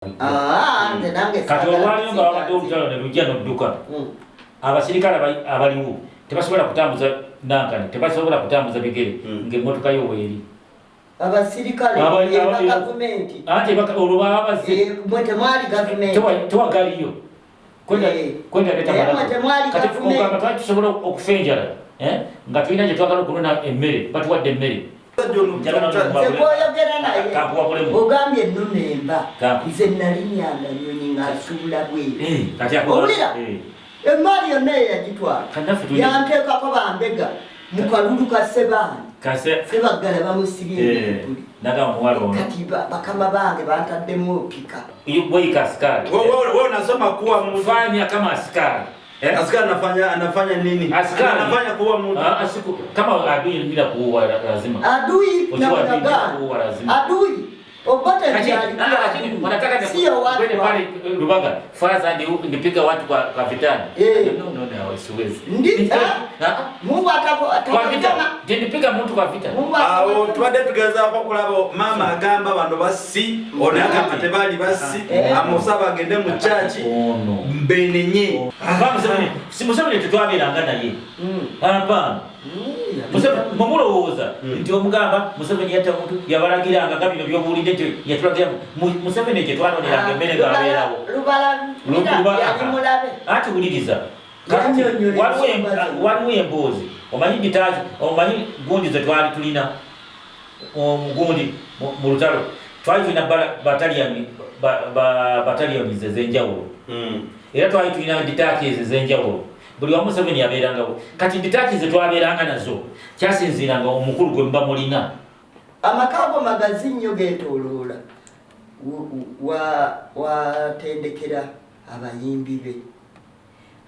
nze nange kati olwaliyo nga babadde olutalo ne lujja n'odduka abasirikale abaliwo tebasobola kutambuza nankani tebasobola kutambuza bigere ng'emmotoka yo weeri abasirikale gavumenti anti olwo baba bazze temwali gavumenti tewagaliyo kwenda leta kati ogamba twali tusobola okufa enjala nga tulina gye twagala okunona emmere batuwadde emmere zekoyogera naye ogambye ennunemba nze nalinyanga nyonyi ng'asuubula bweru owulira emaali yonna eyagitwala yanteekako bambega mu kalulu ka sebaani sebaggala bamusibye kati bakama bange bantaddemu opika nasoma kuwa mfanya kama askari askari anafanya nini? Askari anafanya kuua mtu. Kama adui bila kuua lazima. Adui na kuua lazima. Adui obote lakini wanataka sio watu kwenda pale Rubaga faza ndipiga watu kwa vitani. No hawasiwezi. Ndio. Mungu atakapokama ndipiga mtu kwa vita. Twade tugeza kwa kulabo mama agamba bando basi onaka matebali basi amusaba agende mu chachi mbenenye. Simusabire tutwabiranga naye. Hapana. Mumulowoza nti omugamba Museveni yatta muntu yabalagiranga nga bino by'obuulidde nti yatulagira Museveni gye twanoneranga emmere ng'abeerawo ati wuliriza kati waliwo emboozi omanyi gundi ze twali tulina gundi mu lutalo twali tulina bataliyoni ze z'enjawulo era twali tulina nditaaki ezo ez'enjawulo buli wa Museveni yabeerangawo kati nditaaki ze twabeeranga nazo kyasinziiranga omukulu gwe muba mulina amakago magazi nnyo geetooloola watendekera abayimbi be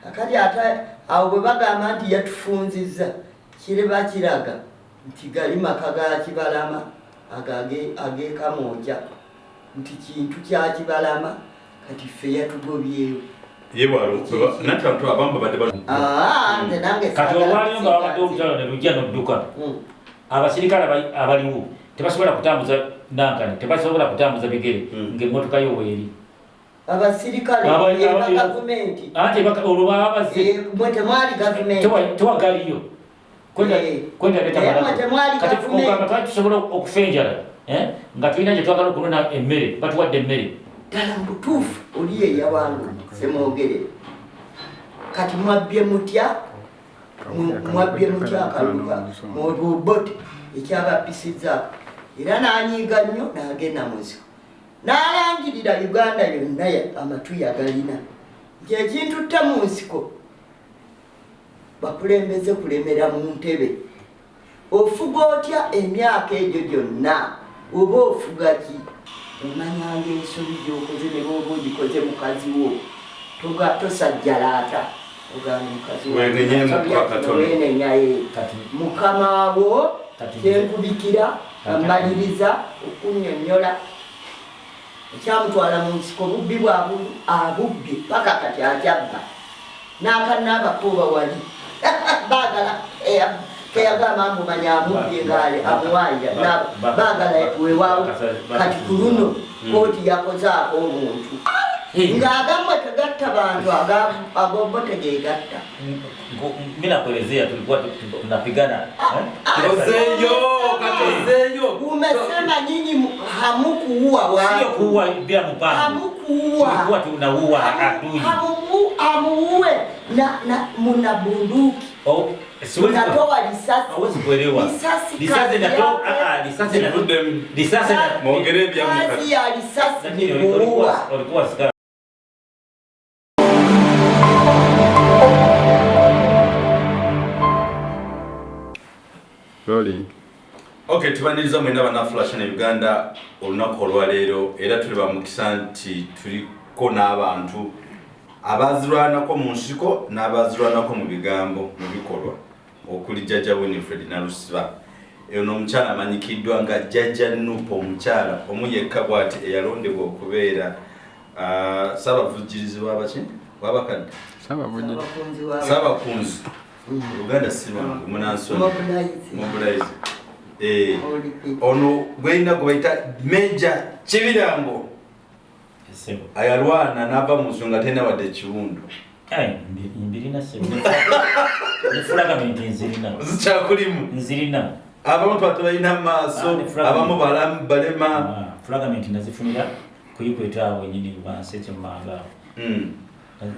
kakati ate awo bwe bagamba nti yatufunzizza kireba kiraga nti gali maka ga Kibalama ag'Kamooja nti kintu kya Kibalama kati ffe yatugobyewo kati olwaliyo nga babadde olutalo ne lujja n'odduka abasirikale abaliwo tebasobola kutambuza nankani tebasobola kutambuza bigere ng'emmotoka yo weeri abasirikale gavumenti anti olwo baba bazze temwali gavumenti tewagaliyo kwenda leta kati ogamba twali tusobola okufa enjala nga tulina gye twagala okunona emmere batuwadde emmere ddala mu butuufu oli eyawangu semwogere kati mwabbye mutya akaluka mububote ekyabapisizaako era n'anyiiga nnyo n'agenda muziko n'alangirira Uganda yonna amatu yagalina nti ekintu tta mu nsiko bakulembeze kulemera mu ntebe ofuga otya emyaka egyo gyonna oba ofuga ki omanyanga ensobi gy'okoze ne b'oba ogikoze mukazi wo tosajjalaata ogamba mukazi wenenyaye mukama wo kyenkubikira amaliriza okunnyonnyola ekyamutwala mu nsiko bubbi abubbye paka kati atyabba n'akanaabakooba wali baagala keyagamba mumanya amubbye ngaale amuwaayira baagala weewaawo kati ku luno kooti yakozaako omuntu ng'agamwe tegatta bantu agombote gegatta. Mina kuelezea tulikuwa tunapigana Katezeyo. Umesema nyinyi hamukuua watu. Sio kuua bila mpango. Hamukuua. Tulikuwa tunaua adui. Hamuue na muna bunduki. Unatoa risasi. Hawezi kuelewa. Risasi inatoka risasi na Mongeredi ya mkati. Kazi ya risasi ni kuua. Walikuwa askari. Rolling. Okay, tubaniriza mwenda bana flash na Uganda olunaku olwaleero era tuli ba mukisa nti tuliko n'abantu abazirwanako mu nsiko n'abazirwanako mu bigambo mu bikolwa okuli Jajja Nup eno omukyala amanyikiddwa nga Jajja Nup omukyala omuyekka bw'ati eyalondebwa okubeera sabavujirizi w'abaki w'abakadde sabakunzi Uganda silwangu munansoni mobilize ono gwenda kubaita Maj.Kibirango ayalwana nava mu nsonga tena wadde ekiwundu mbirina sebo Fulagamenti nzirina zikyakulimu nzirina abamu twabalina mu maaso abamu balema Fulagamenti nazifunira kuyikweta awo nyini banse kyemmanga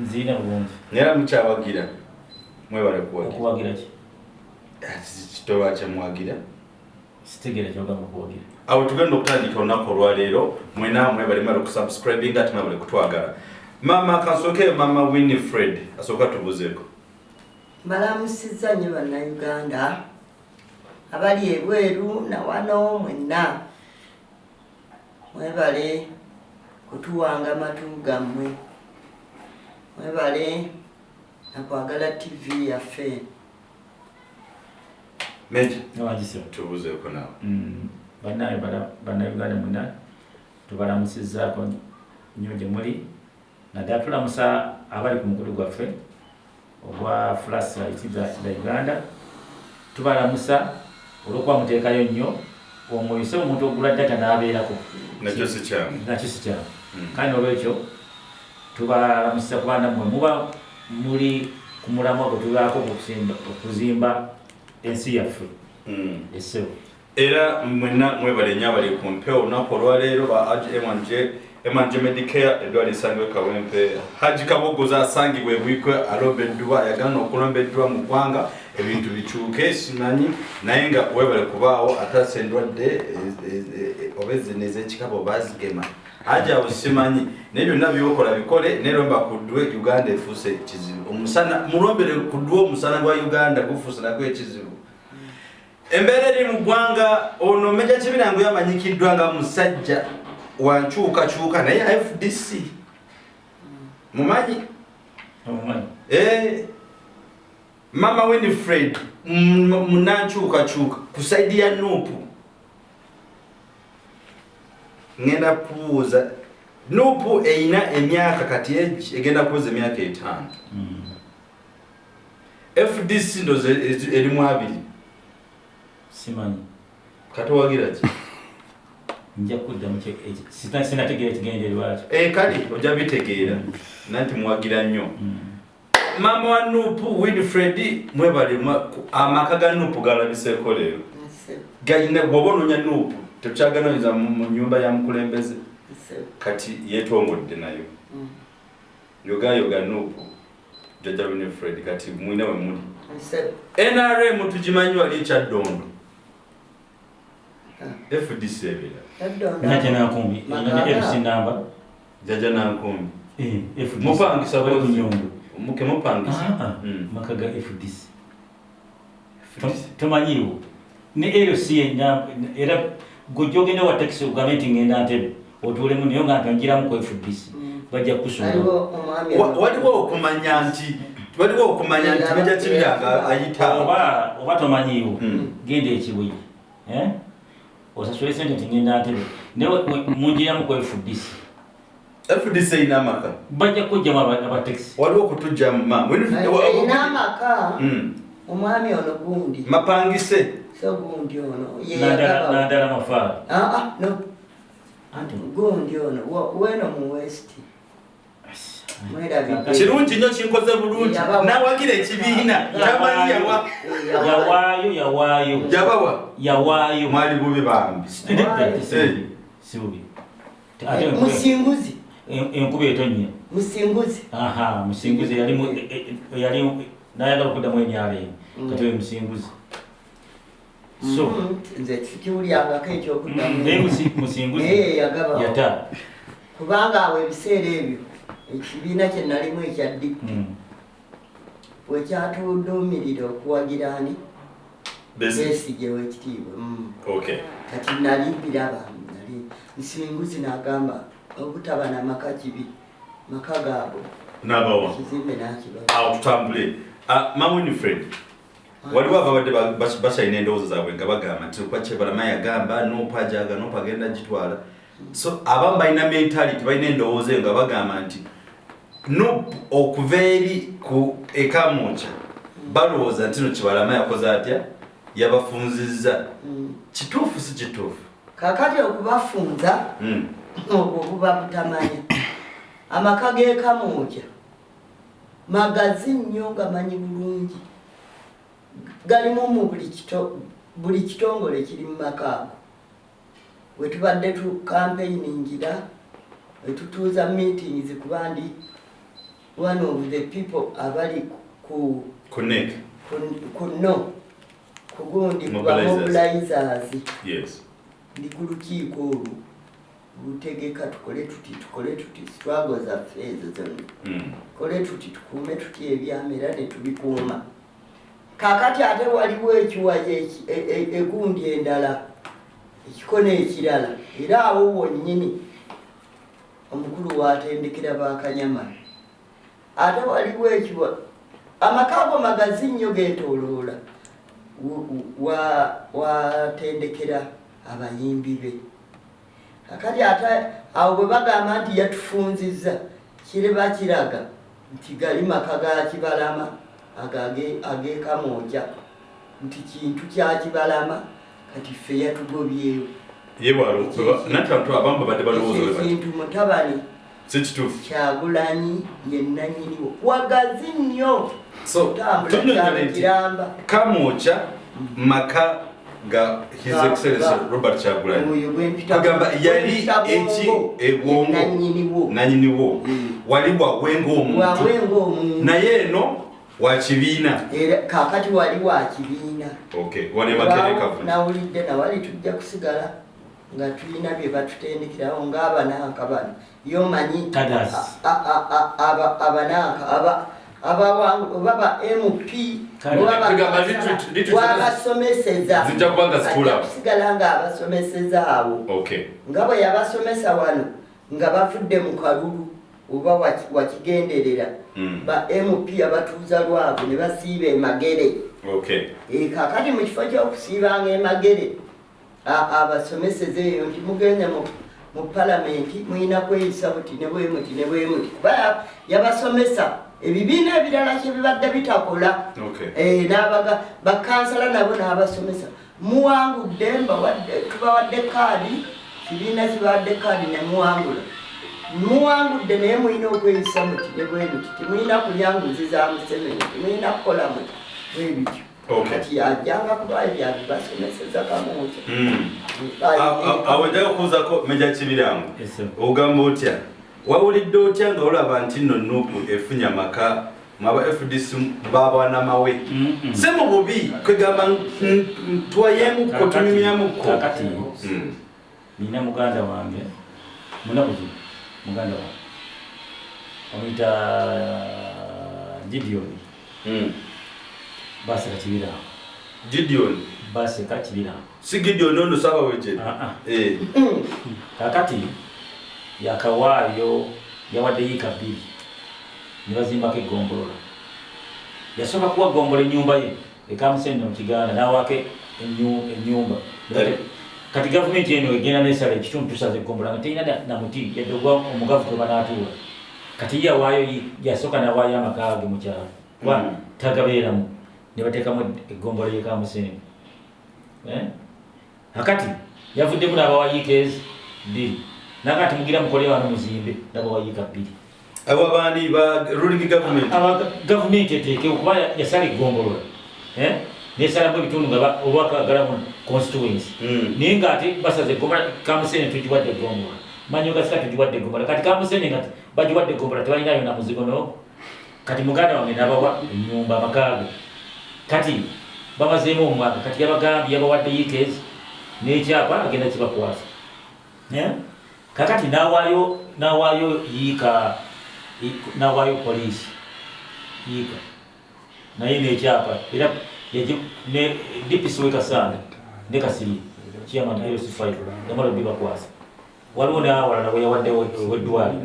nzirina bulungi era mukyawagira mwebale okuwagira ki kitolwa kyemwagira sitegera kyogamba kuwagira awo tugenda okutandika olunaku olwaleero mwena mwebalemala okusubscribinga ate mwebale kutwagala mama kansooke mama Winifred asooka tubuzeeko mbalamusizza nnyo bannayuganda abali ebweru na wano mwenna mwebale kutuwanga amatu gammwe mwebale nakwagala TV yaffe Meji nawagisiro tubuzeeko nawe bannayuganda mwenna tubalamusizzaako nnyo gye muli naddala tulamusa abali ku mukulu gwaffe ogwa flashlight za Uganda tubalamusa olwokuba muteekayo nnyo omwoyise omuntu ogula data n'abeerako nakyo sikyamu kandi olwekyo tubalamusa kuba nammwe muba muli ku mulamwa gwe tubaako okuzimba ensi yaffe esebo era mwenna mwebale nnyo abali ku mpewo olunaku olwaleero ba M&J Medicare eddwaliro lisangibwa Kawempe Haji Kabogoza asangibwa ebwikwe alombeddwa ayagana okulombeddwa mu ggwanga ebintu bikyuke simanyi naye nga webale kubaawo atase endwadde obezene ez'ekikabo bazigema Haji awo simanyi naye byonna byokola bikole neromba kuddwe Uganda efuuse ekizibu omusana mulombere kuddwa omusana gwa Uganda gufuuse nagwo ekizibu embeera eri mu ggwanga ono Maj.Kibirango yamanyikiddwa nga musajja wankyukakyuka naye FDC mumanyi mama Winifred munankyukakyuka ku saidi ya Nup ngenda kubuuza Nup eyina emyaka kati egenda kuweza emyaka 5 FDC ndoze erimu 2 simanyi katowagira ki nja kuddamu sinategeera ekigendererwa kale ojja bitegeera nanti muwagira nnyo mama wa Nup Winifred mwebale amaka ga Nup galabiseeko leero galina bw'oba onoonya Nup tekyagananiza mu nnyumba ya mukulembeze kati yeetongodde nayo yogayoga Nup Jajja Winifred kati mwine we muli NRM tugimanyi wali ekyaddondo FDC ebera Jajja Nankumbi ina FC namba Jajja Nankumbi FDC mupangisa bwe kunyongo muke mupangisa makaga FDC tomanyiwo ne LC era gojogene wa taxi Gavumenti ngenda Ntebe otulemu niyo nga ntanjiramu ku FDC bajja kusoma waliwo okumanya nti Maj.Kibirango ayita oba tomanyiwo genda ekibuyi osasule sente tingenda Ntebe newe munjiramu ku FDC ina amaka bajja kujjamu abataxi waliwo okutujja ina amaka omwami ono gundi mapangise so gundi ono nadala mafaara no gundi ono weno mu West kirungi nnyo kinkoze bulungi nawagira ekibiina tamanyi yawaayo mwali bubi bambi musinguzi enkuba etonnya musinguzi yali nayagala okuddamu enyaaleero kati we musinguzi so nze kikiwulyangako ekyokuddamu naye musinguzi yata kubanga awo ebiseera ebyo ekibiina kye nalimu ekyaddi bwe kyatuduumirira okuwagira ani Besigye w'ekitiibwa kati nali biraba nali musinguzi n'agamba obutaba n'amaka kibi maka gaabo n'abawa ekizimbe n'akibaba awo tutambule mama Winifred waliwo ababadde bakyalina endowooza zaabwe nga bagamba nti Kyebalama yagamba Nup ajaga Nup agenda gitwala so abamu balina mentality balina endowooza eyo nga bagamba nti Nup okuva eri ku Ekamocha balowooza nti no Kyebalama yakoze atya yabafunzizza kituufu si kituufu kakati okubafunza obwo buba butamanya amaka g'ekamoja magazi nnyo gamanyi bulungi galimu mu buli kitongole kiri mu maka ago wetubadde tu campaigningira wetutuuza meetings kuba ndi one of the people abali ku kugundi kuba mobilizers ndi ku lukiiko olwo lutegeka tukole tuti struggle zaffe ezo zonna tukole tuti tukuume tuti ebyama era ne tubikuuma kakati ate waliwo ekiwaje egundi endala ekikono ekirala era awo wonnyini omukulu watendekera bakanyama ate waliwo ekiwa amakago magazi nnyo getoloola watendekera abayimbi be kakati ate awo bwe bagamba nti yatufunzizza kireba kiraga nti gali maka ga Kibalama ag'ekamoja nti kintu kya Kibalama kati ffe yatugobyeyo kintu mutabani Kyagulanyi yennanyiniwo wagazi nnyo tambula kamoja maka ga His Excellency Robert Kyagulanyi kagamba yali eki ebwongo nanyiniwo wali wawenga omuntu naye eno wakibiina kakati wali wakibiina nawulidde nawali tujja kusigala nga tulina bye batutendekerawo ng'abananka bano yomanyi abananka baba MP wabasomeseza kusigala nga abasomeseza abo nga bwe yabasomesa wano nga bafudde mu kalulu oba wakigenderera ba MP abatuuza lwabo ne basiiba emagere kakati mu kifo ky'okusiibanga emagere abasomeseza eyo nti mugenda mu palamenti muyina kweyisa buti ne bwemuti ne bwemuti kuba yabasomesa ebibiina ebirala kyebibadde bitakola n'abaga bakansala nabo n'abasomesa muwangudde tubawadde kaadi kibiina kibawadde kaadi ne muwangula muwangudde naye muyina okweyisa muti ne bwemuti timuyina kulyanguziza musemeni timuyina kukola muti bwebityo kati ajanga kuba ebyabibasomeseza kamoja awo njaga kubuuzako Meja Kibirango ogamba otya wawulidde otya nga olaba nti nno Nup efunye amaka mwaba FDC babanamawe se mu bubi kwegamba twayemukko tunyumyamukko kakati nina muganda wange munabuzi muganda wange omuyita Gideon basi Kibirango Gideon basi Kibirango si Gideon ono saba weje kakati yakawaayo yawadde yika bbiri ne bazimbako egombolola yasooka kuwa gombola ennyumba ye ekamusende mu Kiganda n'awaako ennyumba kati gavumenti eno egenda nesala ekitundu tusaza eggombola nga terina namuti yadde ogwa omugavu gwe banaatuula kati yawaayo yasooka n'awaayo amaka ge mu kyalo kuba tagabeeramu ne bateekamu eggombola y'ekamusende akati yavuddemu n'abawayiika ezi bbiri nakati mugira mukole wano muzimbe n'abawayiika bbiri abo abandi ba ruling government gavumenti eteeke okuba yasala eggombolola nesalamu ebitundu nga olwakagala mu constituency naye ng'ate basaza eggombolola kamusene tugiwadde eggombolola manyi ogasika tugiwadde eggombolola kati kamusene nga bagiwadde eggombolola tebalinayo na muzigono kati muganda wange n'abawa ennyumba amakaage kati bamazeemu omwaka kati yabagambye yabawadde yiikezi n'ekyapa agenda kibakwasa kakati n'awaayo yiika n'awaayo poliisi yiika naye n'ekyapa era ne DPC w'Ekasanda ne Kasiri chairman LC5 yamala bibakwasa waliwo n'awalala we yawadde weddwali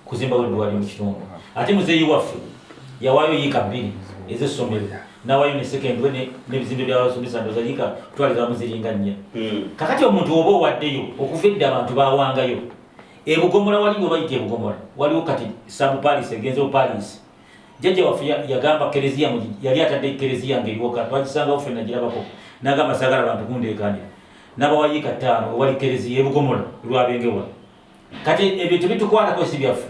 kuzimba weddwali mu kitundu ate muzeeyi waffe yawaayo yiika bbiri ez'essomero n'awaayo ne secondary n'ebizimbe by'abasomesa ndoza yiika twalira muziringa nnya kakati omuntu oba owaddeyo okuva edda abantu bawangayo ebugomola waliwo bayita ebugomola waliwo kati sabu palis egenzewo palis jjajja waffe yagamba kereziya yali atadde kereziya ng'eriwoka twagisangawo ffenna girabako n'agamba saagala abantu kundeekanira n'abawayiika 5 wali kereziya ebugomola lwabengewa kati ebyo tebitukwatako si byaffe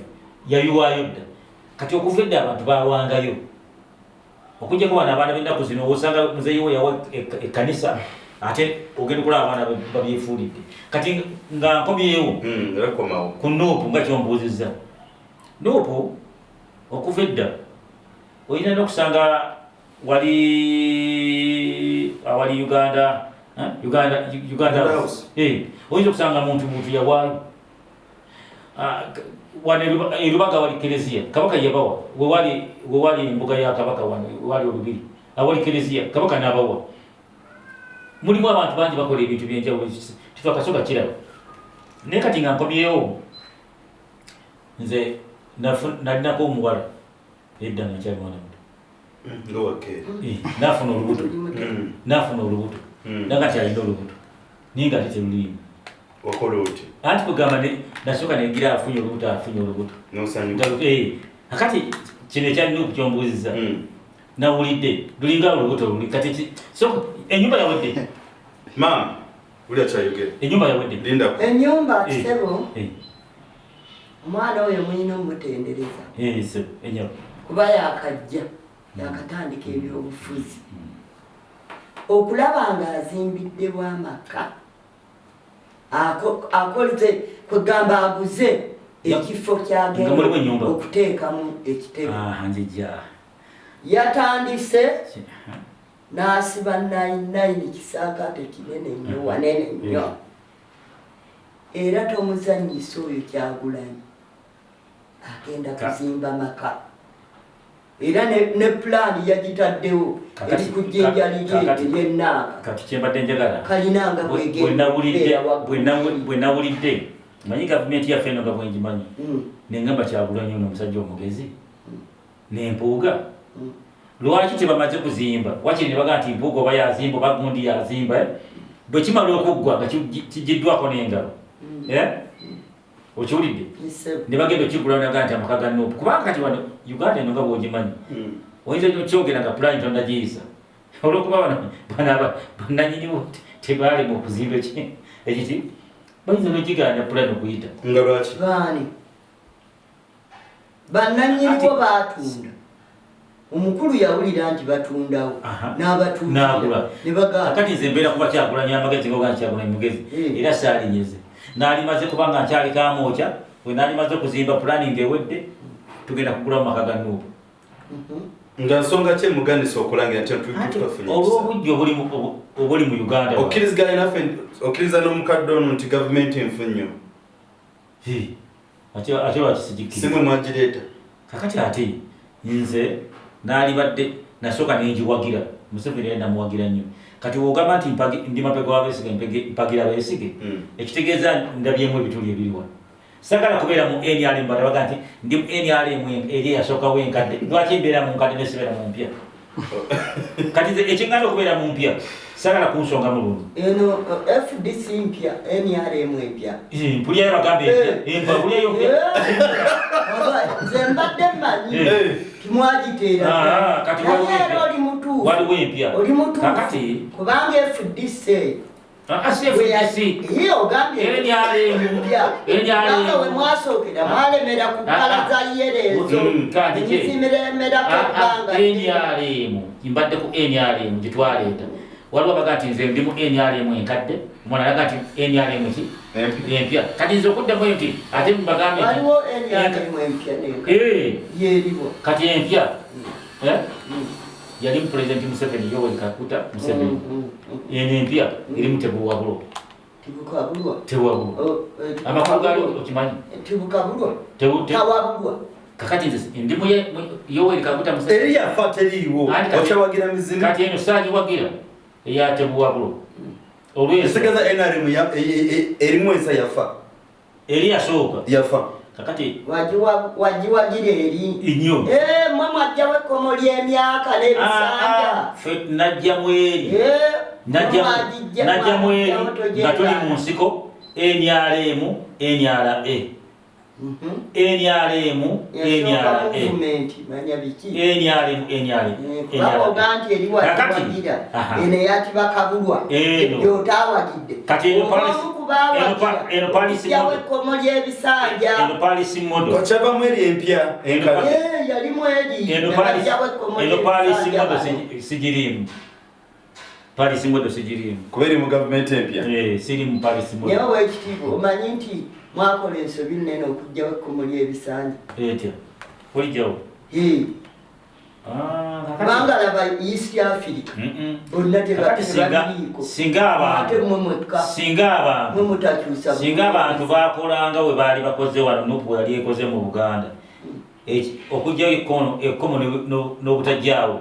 yayiwaayo dda kati okuva edda abantu bawangayo okujjako bano abaana b'ennaku zino osanga muzeeyi we yawa ekkanisa ate ogenda okulaba abaana babyefuulidde kati nga nkomyewo ku Nup nga kyombuuzizza Nup okuva edda olina n'okusanga awali Uganda oyinza okusanga muntu yawaayo wano erubaga wali Kereziya kabaka yabawa wewali embuga ya kabaka wali olubiri awali Kereziya kabaka n'abawa mulimu abantu bangi bakola ebintu byenjawulo kifa kasoka kiraba naye kati nga nkomyewo nze nalinako omuwala edda nakyali mwana muto nafuna olubuto nanga kyalina olubuto naye nga teterulimu anti kugamba nasooka negira afunye olubuto akati kino ekya Nup kyombuuziza nawulidde lulinga olubuto luli kati enyumba yawedde enyumba yawedde enyumba kisebo omwana oyo mulina omutendereza kuba yakajja yakatandika ebyobufuzi okulaba nga azimbidde bwamaka akoze kwegamba aguze ekifo kyagenda okuteekamu ekitebe yatandise n'asiba 99 kisaakaate kinene nnyo wanene nnyo era tomuzanyisa oyo Kyagulanyi agenda kuzimba maka era ne pulaani yagitaddewo eri ku jjinja lyennaaka kati kyembadde njagala kalinanga bwe nawulidde manyi gavumenti yaffe eno nga bwengimanyi nengamba Kyagulanyi ono omusajja omugezi nempuuga lwaki tebamaze kuzimba wakiri ne bagaa nti mpuuga oba yazimba oba gundi yazimba bwe kimala okuggwa nga kijiddwako n'engalo okiwulidde ne bagenda okigulawo nagaa nti amaka ga Nup kubanga kati wano Uganda eno nga bwogimanyi oyinza okyogera nga pulaani tonnagiyisa olwokuba bannanyiniwo tebalema okuzimba ekiti bayinza n'okiganya pulaani okuyita nga lwaki bannanyiniwo baatunda omukulu yawulira nti batundawo n'abatunda kati nze mbeera kuba Kyagulanyi amagezi ngoga nti Kyagulanyi mugezi era saalinyeze n'alimaze kubanga nkyali kamwokya we n'alimaze okuzimba pulaani ng'ewedde tugenda kugulamu maka ga Nup nga nsonga ki emuganisa okulangira nti tufunye olw'obujja obuli mu Uganda okkiriza n'omukadde ono nti gavumenti enfu nnyo ate lwakisigikira simwe mwagireeta kakati ate nze n'alibadde nasooka nengiwagira Museveni era namuwagira nnyo kati wogamba nti ndi mapega w'abeesiga mpagira abeesige ekitegeeza ndabyemu ebituli ebiriwa sagala kubeera mu NRM batabaga nti ndi mu NRM eri eyasookawo enkadde lwaki mbeera mu nkadde nesibeera mu mpya kati nze ekiŋŋanda okubeera mu mpya sagala kunsonga mulungi eno FDC mpya NRM empya mpulyayo bagambe empya mpulyayo mpya nze mbadde mmanyi timwagiteera kati oli mutuufu waliwo empya oli mutuufu kakati kubanga FDC we mwasookera mwalemera ku kkala za yereezo ezimiremera kebbanga NRM mbadde ku NRM gyetwaleeta waliwo abaga nti nze ndi mu NRM enkadde omwana alaga nti NRM ki empya kati nze okuddamu eyo nti ate mubagambe waliwo NRM empya yeriwo kati empya yali mu President Museveni Yoweri Kaguta Museveni eno empya erimu Tebuwabulwa amakulu gaali okimanyi kakati nze ndi mu Yoweri Kaguta Museveni eri yafa teriiwo okyawagira mizimu kati eno saagiwagira eya Tebuwabulwa olwesigeza NRM erimu ensa yafa eri yasooka yafa kakati wagiwagira eri nnyo mwe mwajjawo ekkomo ly'emyaka n'ebisanja najjamu eri najjamu eri nga tuli mu nsiko NRM NRA NRM Palisi modo sijirimu. Kuberi mu government empya. Siri mu palisi modo. Nyawo ekitivo omanyi nti mwakola ensobi nnene okujjawo ekkomoli ebisanja. Etya. Kulijjawo. Kubanga laba East Africa. Bonna tebaliiko. Singa abantu bakolanga we baali bakoze wano Nup yali ekoze mu Buganda. Okujjawo ekkomo n'obutajjaawo.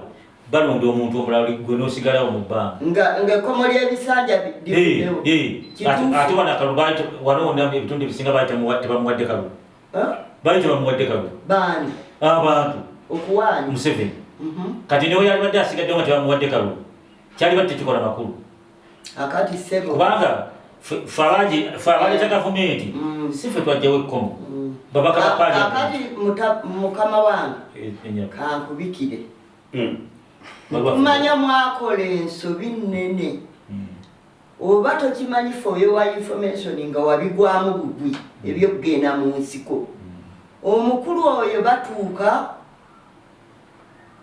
Balonda omuntu omulala gwe n'osigalawo mu bbanga nga ekkomoli ebisanja bifudewo ate wana kalubaali wanoona ebitundu ebisinga baali tebamuwadde kalu baali tebamuwadde kalu baani abantu okuwaani Museveni kati newe yali badde asigaddewo nga tebamuwadde kalu kyali badde tekikola makulu akati sebo kubanga fe abaleeta gavumenti si ffe twajjawo ekkomo babaka ba akati mukama wange kankubikire kumanya mwakola ensobi nnene oba tokimanyi foyo wa information nga wabigwamu bugwi ebyo kugenda mu nsiko omukulu oyo batuuka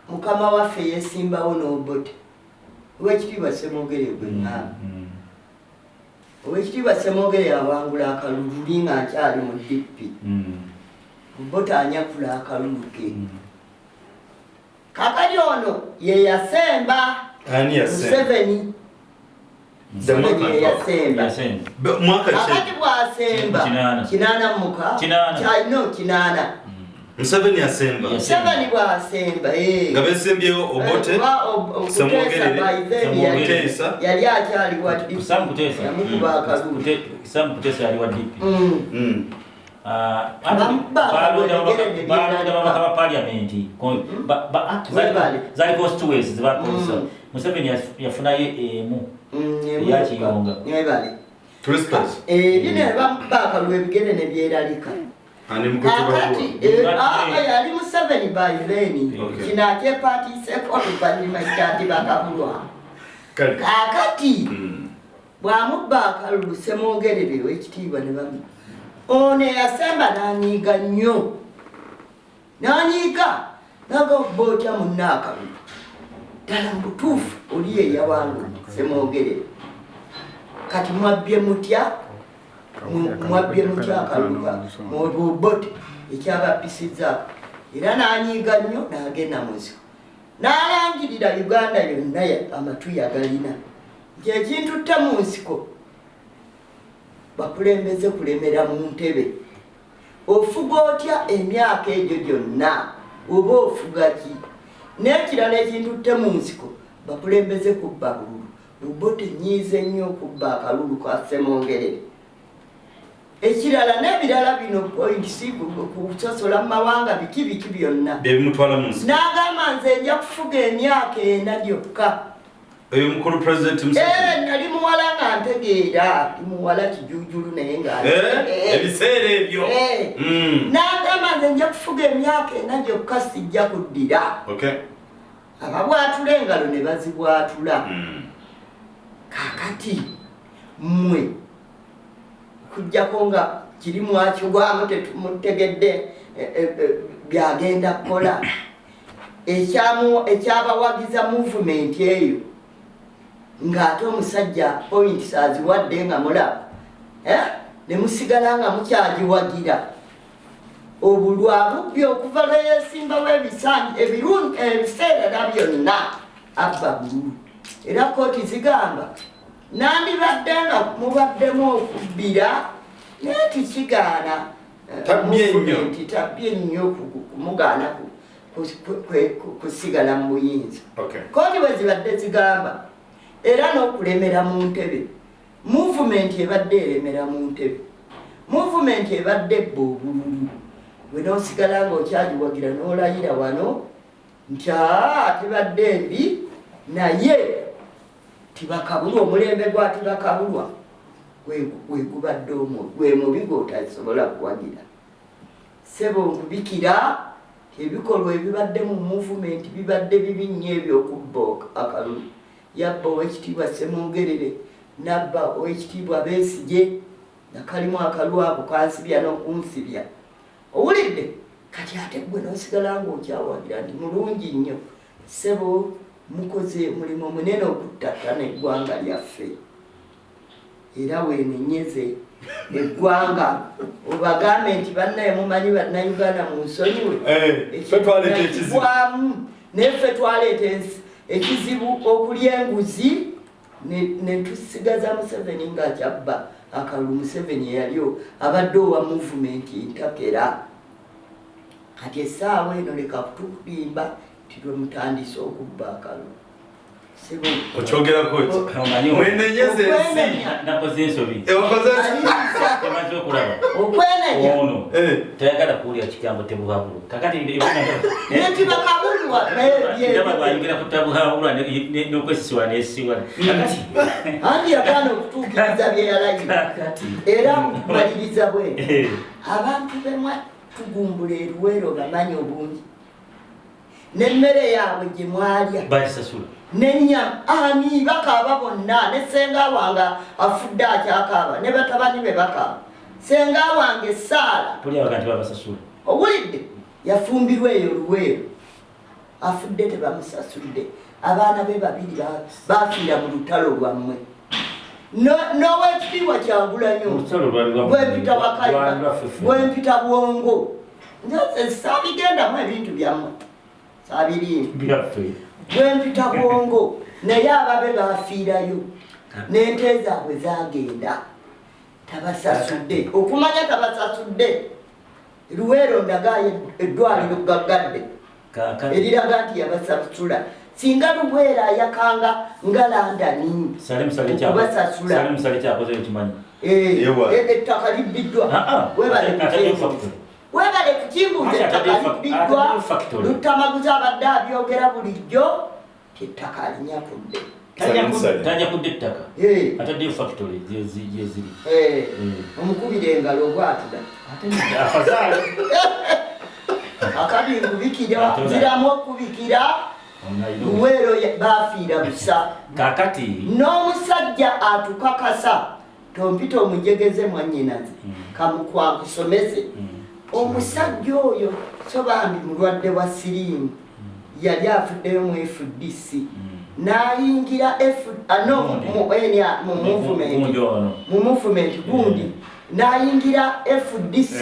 mukama waffe yesimbawo n'obote owekitiibwa Ssemwogere gwe ngamba owekitiibwa Ssemwogere yawangula akalulu linga nkyali mu DP obote anyakula akalulu ke kakali ono ye yasemba ani Museveni ye yasemba mwaka kakati bwasemba kinana muka kinana Museveni yasemba Museveni bwasemba nga besembyewo Obote Ssemwogere yali akyali wa Sam Kutesa yamukuba akalulu Sam Kutesa yali wa DP balonda babaka ba parliamenti zali constituencies bakozesa Museveni yafunayo emu eyakiyonga bino bakalwa ebigere ne byeralika kakati yali Museveni by then kino akyepatiiseko oluvannyuma kyati bakabulwa kakati bwamubba akalulu Ssemwogere owekitiibwa ne bamu ono yasemba nanyiga nnyo nanyiga naga obbotya munna akalulu ddala mubutuufu oli ye yawangula Ssemwogere kati mwabbye mutya akalulu Obote ekyabapisizzaako era nanyiga nnyo n'agenda muziko n'alangirira Uganda yonna amatu yagalina nti ekintu tta mu nsiko bakulembeze kulemera mu ntebe ofuga otya emyaka egyo gyonna oba ofuga ki n'ekirala ekintu tte mu nsiko bakulembeze kubba bululu Obote nyiize nnyo okubba akalulu ka Ssemwogere ekirala n'ebirala bino points kusosola mu mawanga biki byonna bimutwala mu nsiko n'agamba nze nja kufuga emyaka 4 gyokka oyo mukulu president Museveni nali muwala nga ntegeera muwala kijujulu naye nga ebiseera ebyo n'agamba nze nja kufuga emyaka 4 gyokka sijja kuddira ababwatula engalo ne bazibwatula kakati mmwe kujjako nga kiri mwakigwamu tetumutegedde byagenda kukola ekyabawagiza movement eyo ng'ate omusajja points aziwadde nga mulaba ne musigala nga mukyagiwagira obulwabubbi okuva lwe yesimbawo ebiseera byonna abba bululu era kooti zigamba nandibadde nga mubaddemu okubbira naye tikigaana tabbye nnyo kumugaana kusigala mu buyinza kooti bwe zibadde zigamba era n'okulemera mu ntebe movement ebadde eremera mu ntebe movement ebadde ebba obululu bwe n'osigala ng'okyagiwagira n'olayira wano nti tibadde embi naye tibakabulwa omulembe gwa tibakabulwa gwe gubadde omwo gwe mubi gw'otasobola kuwagira sebo nkubikira ebikolwa ebibadde mu movement bibadde bibi nnyo ebyokubba akalulu yabba owekitiibwa Ssemongerere nabba owekitiibwa Besigye nakalimu akalwabo kansibya n'okunsibya owulidde kati ate gwe n'osigala ng'okyawagira nti mulungi nnyo sebo mukoze mulimu munene okuttattana eggwanga lyaffe era weenenyeze eggwanga obagambe nti bannaye mumanyi bannayuganda mu nsonyiwe ekibwamu neffe twaleeta ekizibu okulya enguzi ne tusigaza Museveni ng'akyabba akalulu. Museveni eyaliyo abadde owa movement ntakera kati essaawa eno leka kutulimba tilwe mutandise okubba akalulu. Ocyogerako mwenenyeze ensi nakoze ensobi temaze okulaba okwenenya ono tayagala kuwulira kigambo tebuhabulwa kakati ndaba bayogera ku tabuhabulwa n'okwesisiwa n'esiwa kakati andi yagaana okutuukiriza bye yalagira era mukumaliriza bwe abantu bemwa tugumbula eruwero bamanyi obungi n'emmere yaabwe gye mwalya basasula n'ennyama ani bakaaba bonna ne ssenga wange afudde akyakaaba ne batabani be bakaaba ssenga wange Saala owulidde yafumbirwa eyo Luweero afudde tebamusasudde abaana be babiri bafiira mu lutalo lwammwe n'owekitiibwa Kyagulanyi gwempita Wakayima gwempita Bwongo nze saabigendamu ebintu byammwe saabirimu gwempita Bwongo naye ababe bafiirayo n'ente zaabwe zagenda tabasasudde okumanya tabasasudde Luweero ndagayo eddwaliro gaggadde eriraga nti yabasasula singa Luweero ayakanga nga London okubasasula ettaka libbiddwa webale kukimbuuza ettaka libbiddwa Lutamaguza abadde abyogera bulijjo ettaka alinyakudde tanyakudde ettaka ataddeyo factory gyeziri omukubira engalo obwatuda akabi nkubikira nziramu okubikira Luweero bafiira busa kakati n'omusajja atukakasa tompita omujegeze mwannyinaze kamukwakusomese omusajja oyo so bambi mulwadde wa siriimu yali afuddeyo mu FDC n'ayingira mu movement gundi n'ayingira FDC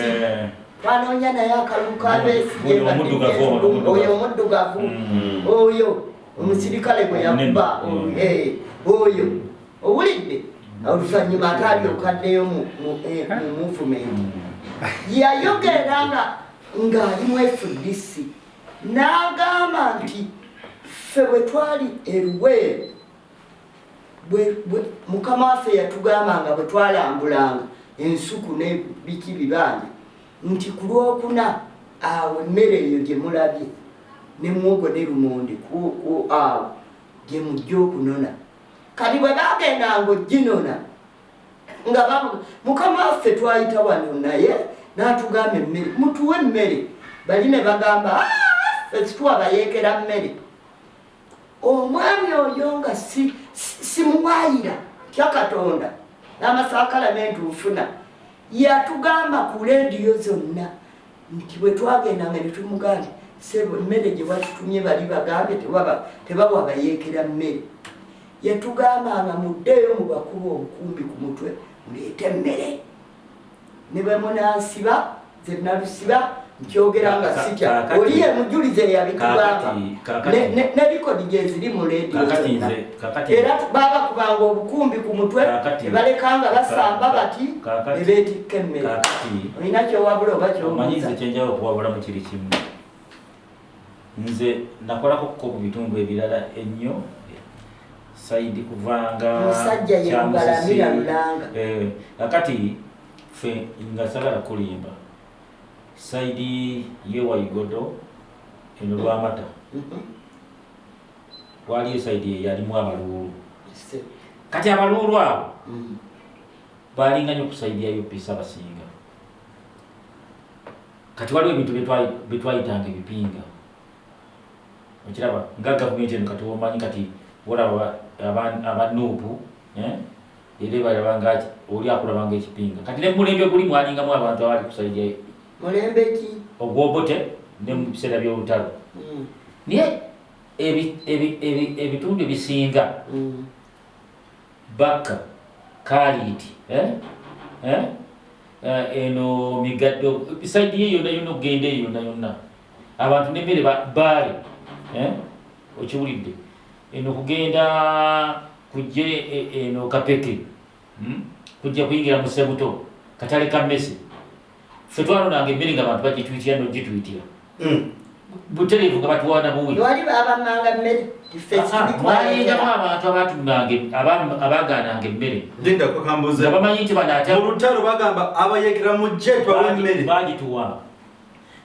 twanoonya naye akalulu ka Besigye oyo omuddugavu oyo omusirikale gwe yakuba oyo owulidde oluvannyuma ate alyokaddeyo mu movement yayogera ng'ali mu FDC n'agamba nti ffe bwe twali eruweero mukama waffe yatugamba nga bwe twalambulanga ensuku n'ebiki bibanja nti ku Lwokuna awo emmere eyo gye mulabye ne muwogo ne lumonde awo gye mujja okunona kati bwe bagendanga oginona nga mukama waffe twayita wano naye n'atugamba emmere mutuwe emmere bali ne bagamba ffe situwabayeekera mmere omwami oyo nga simuwaayira tya Katonda n'amasaakalamentu nfuna yatugamba ku leediyo zonna nti bwe twagendanga ne tumugamba sebo emmere gye batutumye bali bagambe tebawa bayeekera mmere yatugambanga muddeeyo mu bakuba obukumbi ku mutwe muleete emmere ne bwe munansiba ze nalusiba nkyogera nga sitya oli ye mujulize eyabitugamba ne likodi gyeziri mu leediyo zonna era babakubanga obukumbi ku mutwe tebalekanga basamba bati ne beetikka emmere olina kyowabula oba kyomanyize kyenjawo okuwabula mu kiri kimu nze nakolako ku bitundu ebirala ennyo saidi kuvanga musajja yemugalamira Lulanga kakati ffe nga sagala kulimba saidi ye Wayigodo eno Lwamata waliyo saidi yalimu abaluulu kati abaluulu abo balinga nnyo kusaidiyayo Ssabasinga kati waliwo ebintu betwayitanga ebipinga okiraba nga gavumenti eno kati womanyi kati olaba aba Nup era balaba nga oli akulabanga ekipinga kati ne mulembe guli mwalingamu abantu abali kusaidia mulembe ki ogwobote ne mu biseera by'olutalo naye ebitundu ebisinga Baka Kaliti eno migaddo bisaidi yeyo yonna ogenda eyo yonna abantu n'emmere baale okiwulidde eno kugenda kujje eno Kapeke kujja kuyingira mu Sebuto katale ka mmese ffe twalonanga emmere nga abantu bagitwitira n'ogitwitira butereevu nga batuwaana buwi lwali babamanga mmere mwayingamu abantu abaagananga emmere nga bamanyi nti mulutalo bagamba abayekera mujje twawe emmere bagituwa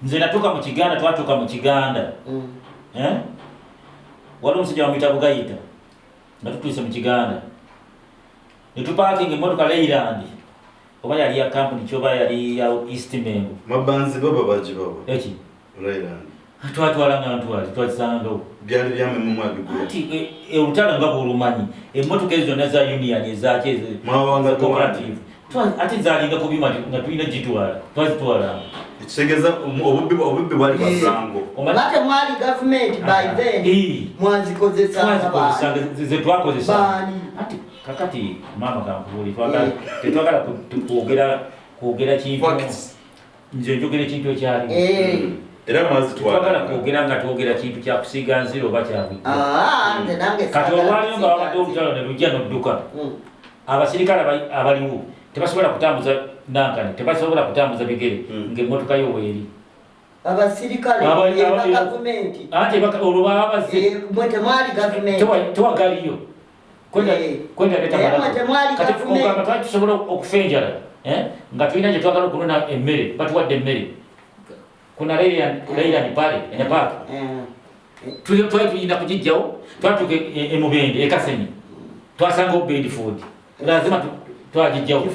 nze natuuka mu Kiganda twatuuka mu Kiganda waliwo omusajja bamuyita Bugayita nga tutuuse mu Kiganda ne tupaakinga emmotoka Leyland oba yali ya kampuni kyoba yali ya East Mengo mabanzi baba bajibaba eki Leyland twatwalanga ntwali twazisanga byali byamemu mwabigula ati olutalo nga bwolumanyi emmotoka ezo zonna za union ezaki mawanga cooperative ate zalinga kubima nga tulina gitwala twazitwalanga ekitegeeza obubbi bwali bwasango obate mwali gavumenti by then mwazikozesanga zetwakozesa ati kakati mama kankubuli tetwagala kwogera kintu nze njogera ekintu ekyali era mwazitwala kwogera nga twogera kintu kyakusiiga nziro oba kyabudde kati olwaliyo nga babadde olutalo ne lujja nodduka abasirikale abaliwo tebasobola kutambuza nankani tebasobola kutambuza bigere ng'emmotoka yo weeri abasirikale gavumenti ate olwo baba bazze tewagaliyo kwenda leta kati ogamba twali tusobola okufa enjala nga tulina gye twagala okunona emmere batuwadde emmere kuna Leyland pale ene park twali tuyinda kugijjawo twatuuka emubende ekasenyi twasanga obendi food lazima twagijjawo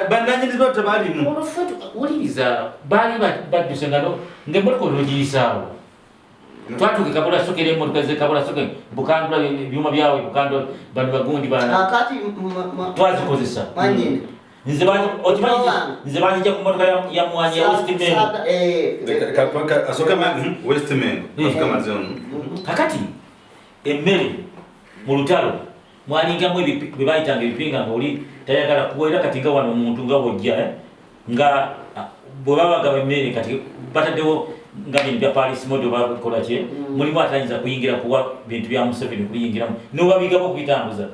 bannanyirizibwa tebalimu wuliriza baali badduse ng'emmotoka olugiyisaawo twatuuka kabula sokera emmotoka zekabula sokera bukandula ebyuma byawe bukandula bano bagundi twazikozesa nze banjija ku mmotoka ya mwanyi ya West Mengo kakati emmere mu lutalo mwalingamu bwe bayitanga ebipinga ngaoli tayagala kuwera kati nga wano omuntu nga wojja nga bwe babagaba emmere kati bataddewo nga bintu bya Paris model bakola kye mulimu atayinza kuyingira kuwa bintu bya Museveni kuyingiramu nobabigabo okubitambuza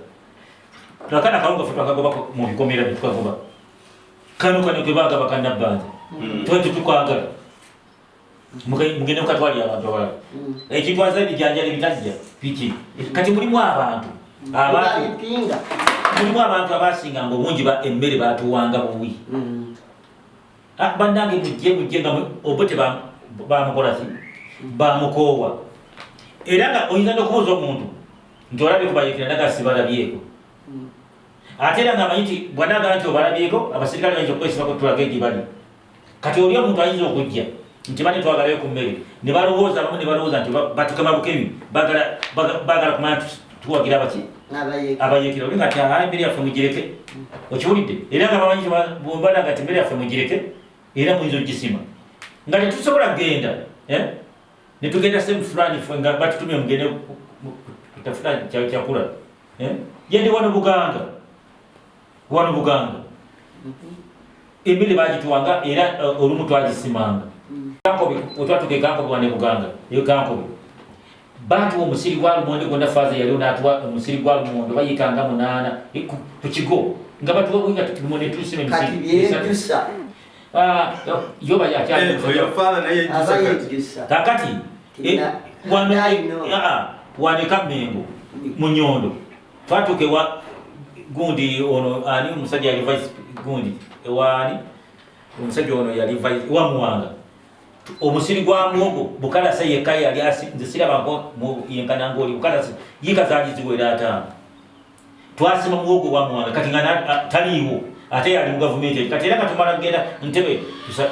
twakana kalunga fe twakagoba mu bikomera byetukagoba kano kwe bagaba kannabbanja twetutukwagala mugende mukatwali abantu abalala ekitwaza ebijanjalo ebitajja piki kati mulimu abantu abasinganga obungi emmere batuwanga buwi bannange mujje nga obote bamukola ki bamukoowa era nga oyinza n'okubuuza omuntu nti olabye kubayekera naga sibalabyeko ate era nga amanyi nti bwanaga nti obalabyeko abasirikale bayinza okukwesibako tulaga egibali kati oli omuntu ayinza okujja nti bane twagalayo ku mmere ne balowooza abamu ne balowooza nti batukema bukebi bagala kumanya tuwagira baki abayekera oli nga ti emmere yaffe mugireke okiwulidde era nga bamanyi bwembalaga ti emmere yaffe mugireke era muyinza ogisima nga tetusobola kugenda netugenda sehemu fulani nga batutumye mugende kutafuta kyakula yendi wano Buganga emmere bagituwanga era olumu twagisimanga otwatuka egankobe wane Buganga egankobe batuwa omusiri gwa lumonde gonda faza yaliwo natuwa omusiri gwa lumonde bayikanga 8 ku kigo nga batuwa bwinga lumonde tusime emisiri yoba kakati waneka Mengo mu Nyondo twatuke wa gundi ono ani omusajja yali vice gundi ewani omusajja ono yali vice wa Muwanga omusiri gwa muogo bukala saye kai yali nzisira bako mu yenkana ngoli bukala yika zaji ziwera ata twasima muogo wa Muwanga kati ngana taliwo ate yali mu gavumenti kati era katumala genda Ntebe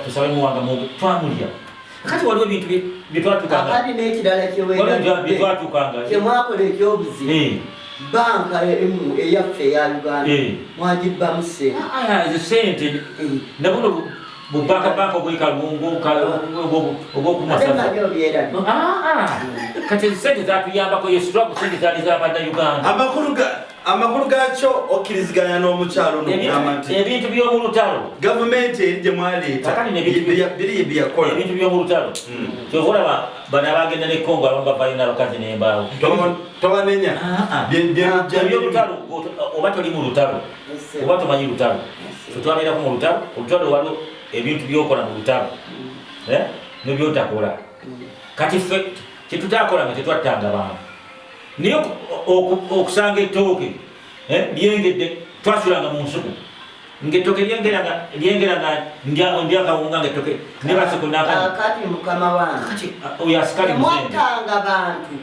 tusabe muwanga mu twamulya kati waliwo ebintu byetwatukanga akati n'ekirala byetwatukanga kyemwakola ekyobuzibu banka eyaffe eya Uganda mwagibbamu sente nabuno bubanka obwekalungu obwokumasaza kati sente zatuyambako yesitwaku sente zali z'Abannayuganda amakulu gakyo okkiriziganya n'omukyalo ebintu by'omu lutalo gavumenti eri gye mwaleeta biri byeyakola ebintu by'omu lutalo kyova olaba bano abagenda ne Congo abamu bavaayo n'abakazi n'embaawo tobanenya ebyolutalo oba toli mu lutalo oba tomanyi lutalo twabeerako mu lutalo olutalo waliwo ebintu by'okola mu lutalo nebyotakola kati ffe kyetutakola nga tetwattanga bantu niyo okusanga ettooke lyengedde twasulanga mu nsuku ng'ettooke lyengera nga ndyakawunga ng'ettooke nebaseko nakati mukama wange oyo asikali mwattanga bantu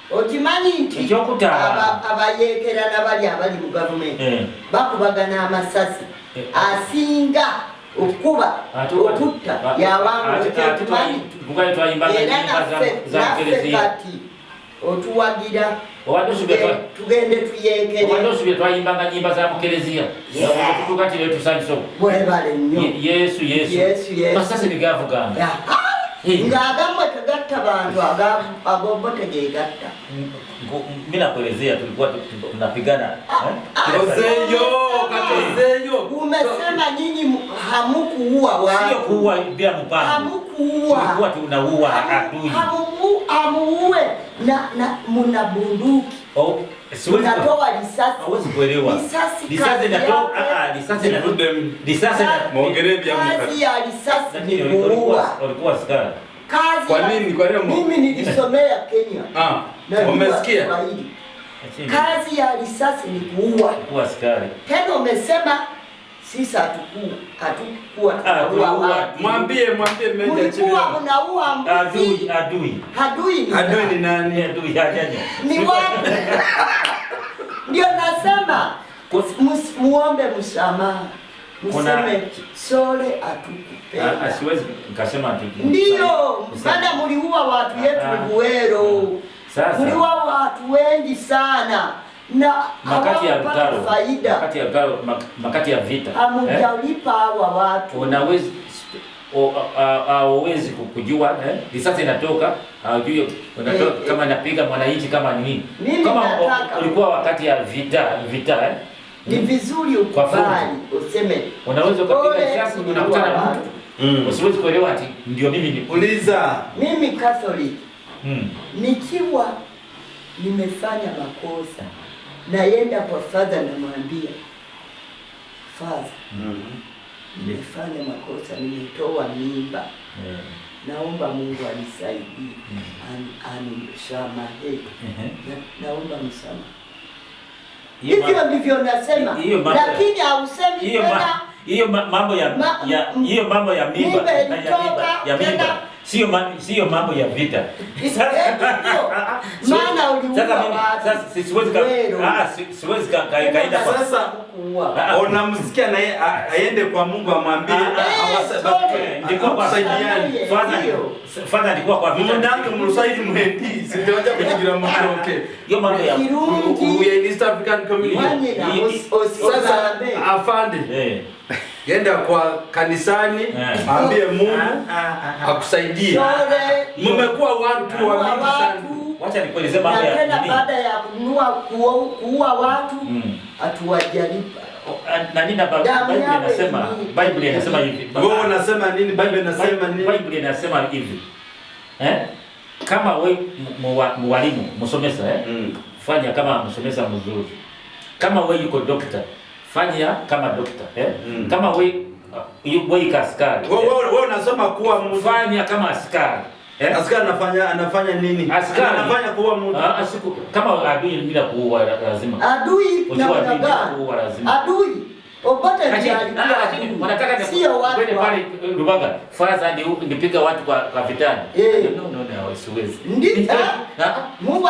okimanyi nti abayeekera nabali abali mu gavumenti bakubagana amasasi asinga okuba okutta yawangulekyokimanyi era naffe kati otuwagira tugende tuyeekere twayimbanga nyimba za mukereziya tutukatire tusanyiso mwebale nnyo yesu masasi negavuganga ng'agamu tegatta bantu agombo tegegatta minakuelezea tulikuwa tunapigana umesema nyinyi hamukuua watu sio kuua bila mpango hamukuua tulikuwa tunaua adui hamuue na muna bunduki unatoa risasi hawezi kuelewa risasi inatoka risasi kazi ya risasi ni kuua walikuwa askari kwa nini mimi nilisomea Kenya umesikia kazi ya risasi ni kuua askari tena umesema sisi hatukuwa mwambie meja chini unaua mbuzi adui ni nani adui hajaja ni wapi ndio nasema muombe msamaha mseme sole atukupenda asiwezi nikasema ati ndio maana mliua watu yetu Buero mliua watu wengi sana na makati ya Olutalo faida makati ya vita hamjalipa hawa watu unawezi hauwezi kujua risasi inatoka hujui unatoka kama napiga mwananchi kama nini kama ulikuwa wakati ya vita ni vizuri ukubali useme unaweza kupiga risasi unakutana na mtu usiwezi kuelewa ati ndio mimi ni uliza mimi Catholic nikiwa nimefanya makosa naenda kwa father namwambia father nimefanya makosa nimetoa mimba naomba Mungu anisaidie anisamahe naomba msamaha hivyo ndivyo nasema lakini hausemi tena hiyo mambo ya mimba sio mambo ya vita maana uliua siwezi kaenda sasa unamsikia naye aende kwa Mungu amwambie fadha ndikuwa kwa vita ndio mrusaidi mhendi sitawaja kujigira mtoke hiyo mambo ya East African Community sasa afande yenda kwa kanisani mwambie Mungu akusaidie mmekuwa watu wa mingi sana wacha nikueleze mambo ya tena baada ya kuua watu atuwajalipa na nini Bible inasema hivi wewe unasema nini Bible inasema nini Bible inasema hivi kama wewe mwalimu msomesa fanya kama msomesa mzuri kama wewe yuko doctor fanya kama doctor kama wewe askari wewe unasema kuwa mfanya kama askari askari anafanya nini askari anafanya kuua mtu kama adui bila kuua lazima adui na kuua lazima adui wanataka sio watu pale Rubaga faza ndio watu kwa vitani. No, siwezi. Mungu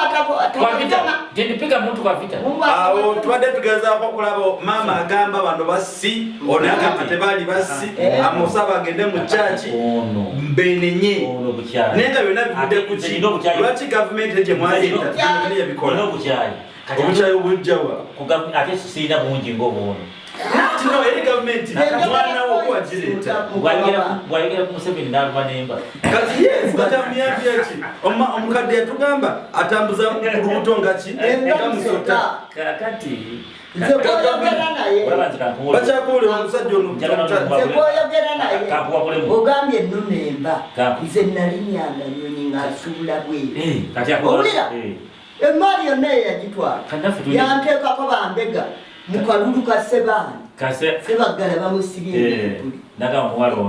kwa vitani. Ndipiga mtu kwa vitani. Awo twade tugeza kwa kulabo mama agamba bando basi onaka matebali basi amusaba agende mu church mbenenye nenda yona bikude kuki lwaki government eje mwaje tatine bikola no kuchayi obuchayi obujjawa kugamu ate sisina bungi ngobono no eri government mwana wo kwajireta bwayegera ku Museveni ndalwa nemba kati yes batamya byaki omukadde yatugamba atambuza rubuto ngaki ngamusota kakati nzekoyogera naye bachakule omusajja ono nzekoyogera naye ogambye ennunemba nze nali nyanga nyonyi ng'asuubula bwere owulira emaali yonna eyagitwala yanteekako bambega mu kalulu ka Sebaani Sebaggala bamusibye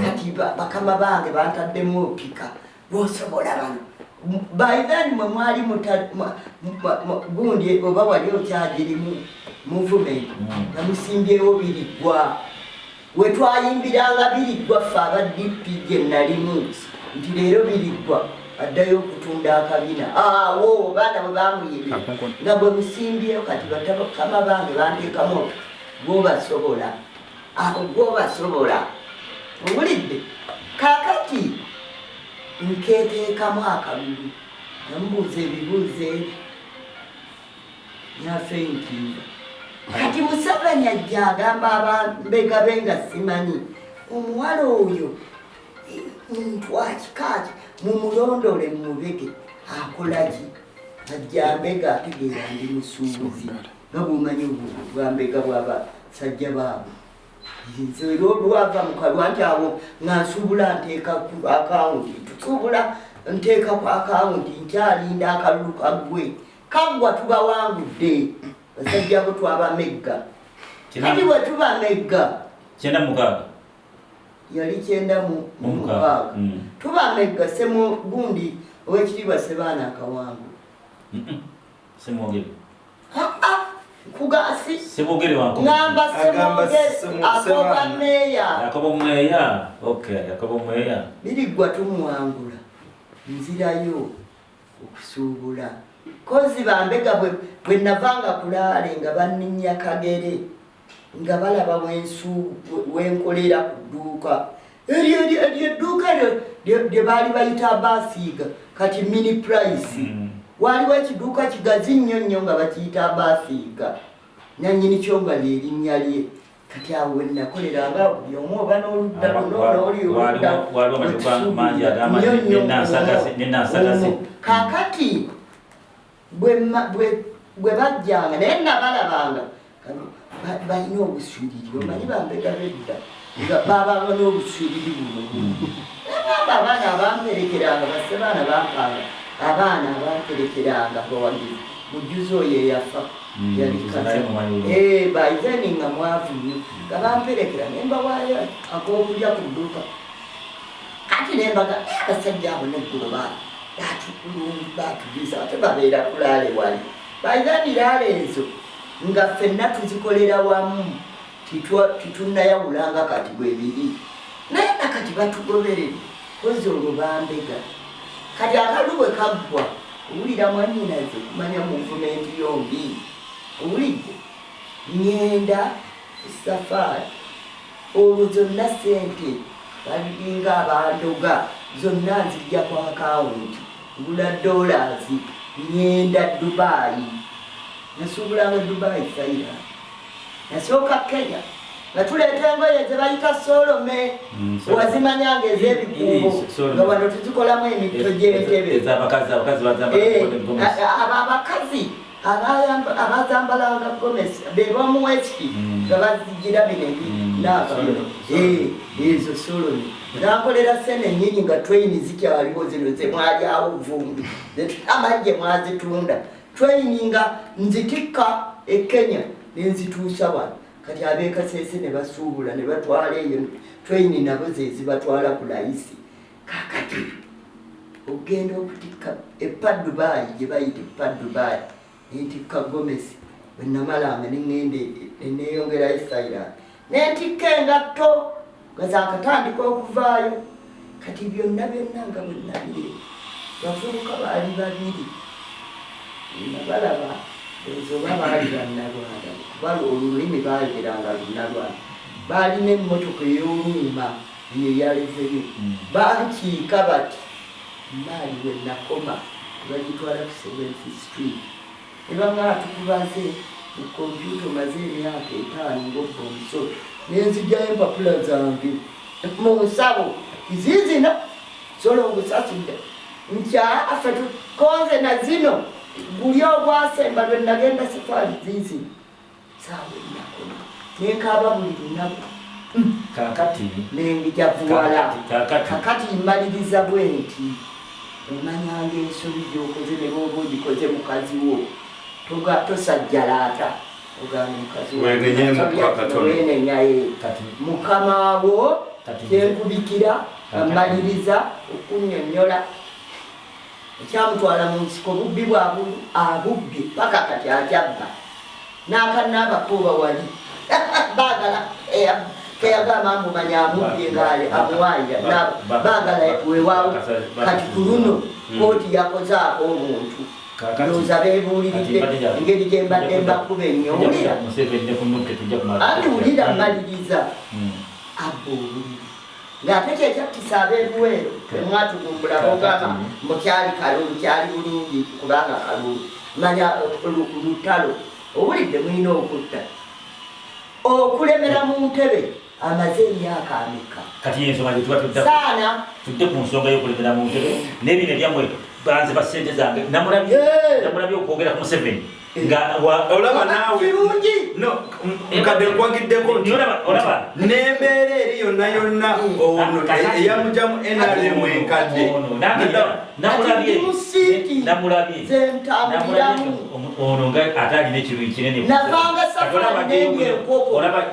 kati bakama bange bantaddemu opika bw'osobola bano by then mwe mwali gundi oba wali okyagirimu movement namusimbyewo biriggwa wetwayimbiranga biriggwa ffe aba DP gye nalimu nti leero biriggwa addayo okutunda akabina awo baana bwe bamuyibira nga bwe musimbyewo kati bakama bange banteekamu gwobasobola awo gwobasobola owulidde kaakati nketeekamu akalulu namubuuza ebibuuzo ebi nyafenkinga kati Museveni ajja agamba abambega be nga simanyi omuwala oyo muntu akikaaki mumulondole mumubege akolaki ajja mbega ategeera ndi musuubuzi nga bw'omanyi bwambega bw'abasajja baabo nze olwava mu kalwa nti awo nga nsuubula nteeka ku akawunti tusuubula nteeka ku akawunti nkyalinda akalulu kaggwe kaggwa tubawangudde basajja bo twabamegga kati bwe tubamegga 96 yali 96 tubamegga semu gundi ow'ekitiibwa Sebaana akawangu semwogere kugasi semwogere wanko ngamba semwogere Yakobo Mweya okay Yakobo Mweya biriggwa tumuwangula nzirayo okusuubula kozi bambega bwe navanga kulaale nga banninya Kagere nga balaba wenkolera ku dduuka eryo edduuka lye baali bayita Abasiiga kati mini price waliwo ekiduuka kigazi nnyo nga bakiyita Abasiiga nanyini kyo nga lyerinnya lye kati awo we nakoleranga buli omu oba n'oludda kaakati bwe bajjanga naye nabalabanga balina obusuubiri omanyi bambega bedda nga babanga n'obusuubiri buno abaana abamperekeranga basebaana bampanga abaana abamperekeranga bawagizi mujuzi oyo eyafa baizeni nga mwavu nnyo nga bamperekera nembawaayo ak'okulya ku dduuka kati nembaga abasajja abo neggulo batugiza ate babeera kulaale wali baizeni laale ezo nga ffenna tuzikolera wamu titunayawulanga kati bwebiri naye nakati batugoberere kozi olwo bambega kati akalu bwe kaggwa owulira mwanyinaze kumanya muvumenti yombi owulidde ngenda safaari olwo zonna sente balinga abandoga zonna nzijja ku akawunti ngula $, ngenda Dubai nasuubulanga Dubai sayira nasooka Kenya nga tuleeta engoye ze bayita solome wazimanyanga ez'ebikuubo nga wano tuzikolamu emitto gy'entebe abakazi abazambalanga gomesi bebamuweki nga bazigira bino ezo solome nakolera sene nyinyi nga traini zikyaliwo zino zemwalyawo vumbi amajje mwazitunda traini nga nzitikka e Kenya nenzituusa wano kati ab'ekasese ne basuubula ne batwala eyo traini nabo zezibatwala ku layisi kakati ogenda okutikka epa Dubai gye bayita epa Dubai nentikka gomesi bwe namalanga neŋŋende neneeyongerayo sayira n'entikka engatto nga zaakatandika okuvaayo kati byonna nga bwe nabire bavubuka baali babiri nabalaba ezoba baali bannalwanda kuba olulimi baayogeranga lunnalwanda baalina emmotoka ey'oluuma yeyaleveyo bankiika bati maali we nakoma bagitwala ku 7th Street ne bamala tukubaze mu kompyuta omaze emyaka 5 ng'obba omusolo nenzijjayo empapula zange mu nsabo izizino sola ogusasudde nkyaffe tukonze na zino guli ogwasemba lwe nagenda sifaali zizino saawe nakoma nenkaaba buli lunaku kakati nengijavuwala kakati mmaliriza bwe nti omanyanga ensobi gyokoze ne booba ogikoze mukazi wo tosajjalaata ogamba mukaziwenenyaye mukama wo kyenkubikira ammaliriza okunnyonnyola ekyamutwala mu nsiko bubbi abubbi paka kati atyabba n'akanaabakooba wali baagala keyagamba mumanya amubbi ngaali amuwaayira baagala wewaawo kati ku luno kooti yakozaako omuntu loza beebuuliridde engeri gyembadde mbakuba ennyowulira andi wulira mmaliriza abba obuliri ng'ate kyekyattisa ab'ebuweero temwatugumbula bogamba mukyali kalulu kyali bulungi kubanga kalulu manya lutalo obulidde mulina okutta okulemera mu ntebe amaze emyaka ameka kati ensonga gyetuba saana tudde ku nsonga y'okulemera mu ntebe n'ebino ebyammwe banze ba ssente zange namulabye okwogera ku Museveni olaba naawe nkadde nkwagiddeko nti n'embeera eri yonna yonna ono eyamujamu NRM enkadde namulabye ono nga ate alina ekiruyi kinene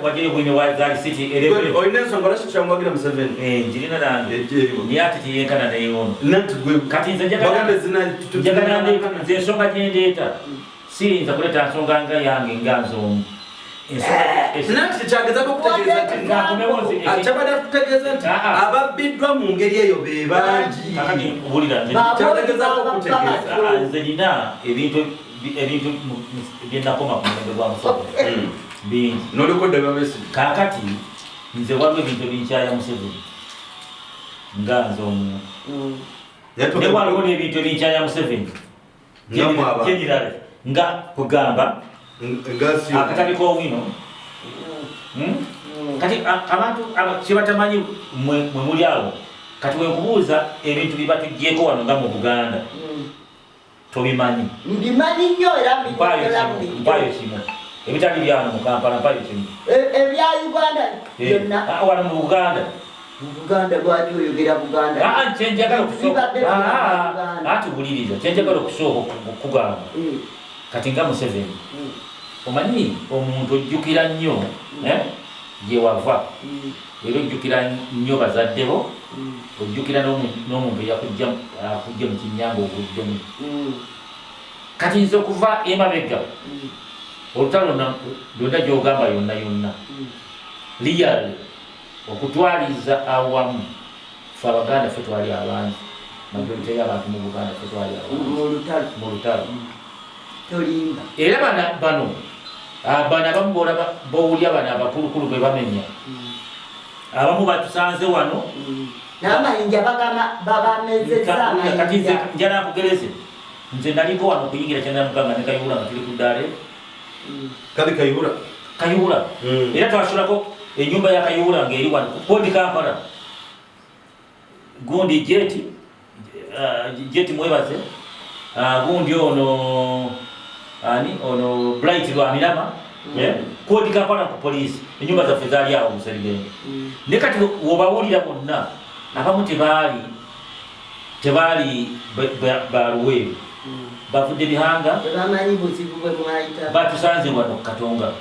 wajeyo bwine wazali city olina ensonga lwaki kyamwagira Museveni njirina nange naye ate tiyenkana naye ono kati nze njagala nze ensonga gyendeeta siyinza kuleeta nsonga nga yange nga nzoomu nanti tekyagezako okutegeeza kutegeeza nti ababbiddwa mu ngeri eyo be bangi kyategezako okutegeeza nze nina ebintu byenakoma ku mulembe gwa Museveni bingi nolikodde babesi kaakati nze waliwo ebintu ebinkyaya Museveni nga nzoomu ne waliwo n'ebintu ebinkyaya Museveni kyenirale nga kugamba akatabi k'owino kati abantu kyebatamanyi mwe muli awo kati wekubuuza ebintu byebatuggyeko wano nga mu Buganda tobimanyi mbimanyi nnyo era mpayo kimu ebitali byano mu Kampala mpayo kimu ebya Uganda byonna wano mu Buganda Buganda lwaki oyogera Buganda kyenjagala atubuliriza kyenjagala okusooka okugamba kati nga Museveni omanyi omuntu ojjukira nnyo gye wava era ojjukira nnyo bazaddebo ojjukira n'omuntu eyakujja mu kinyango oguddemu kati nze okuva emabega olutalo lwonna gy'ogamba yonna yonna liyale okutwaliza awamu fe Abaganda fe twali abangi majorite y'abantu mu Buganda fe twali mu lutalo tolimba era bano abamu bowulya bano abakulukulu be bamenya abamu batusanze wano n'amayinja babamezeza kati nja nakugereze nze naliko wano okuyingira kyanamuganga ne Kayihura nga tuli ku ddaala kali Kayihura era twasulako ennyumba ya Kayihura ng'eri wano ku Port Kampala gundi jeti mwebaze gundi ono Bright Lwamirama Port Kampala ku poliisi ennyumba zaffe zaali awo Muserengenge ne kati wobawulira bonna abamu tebaali baluweeru bavudde bihanga batusanze wano Katonga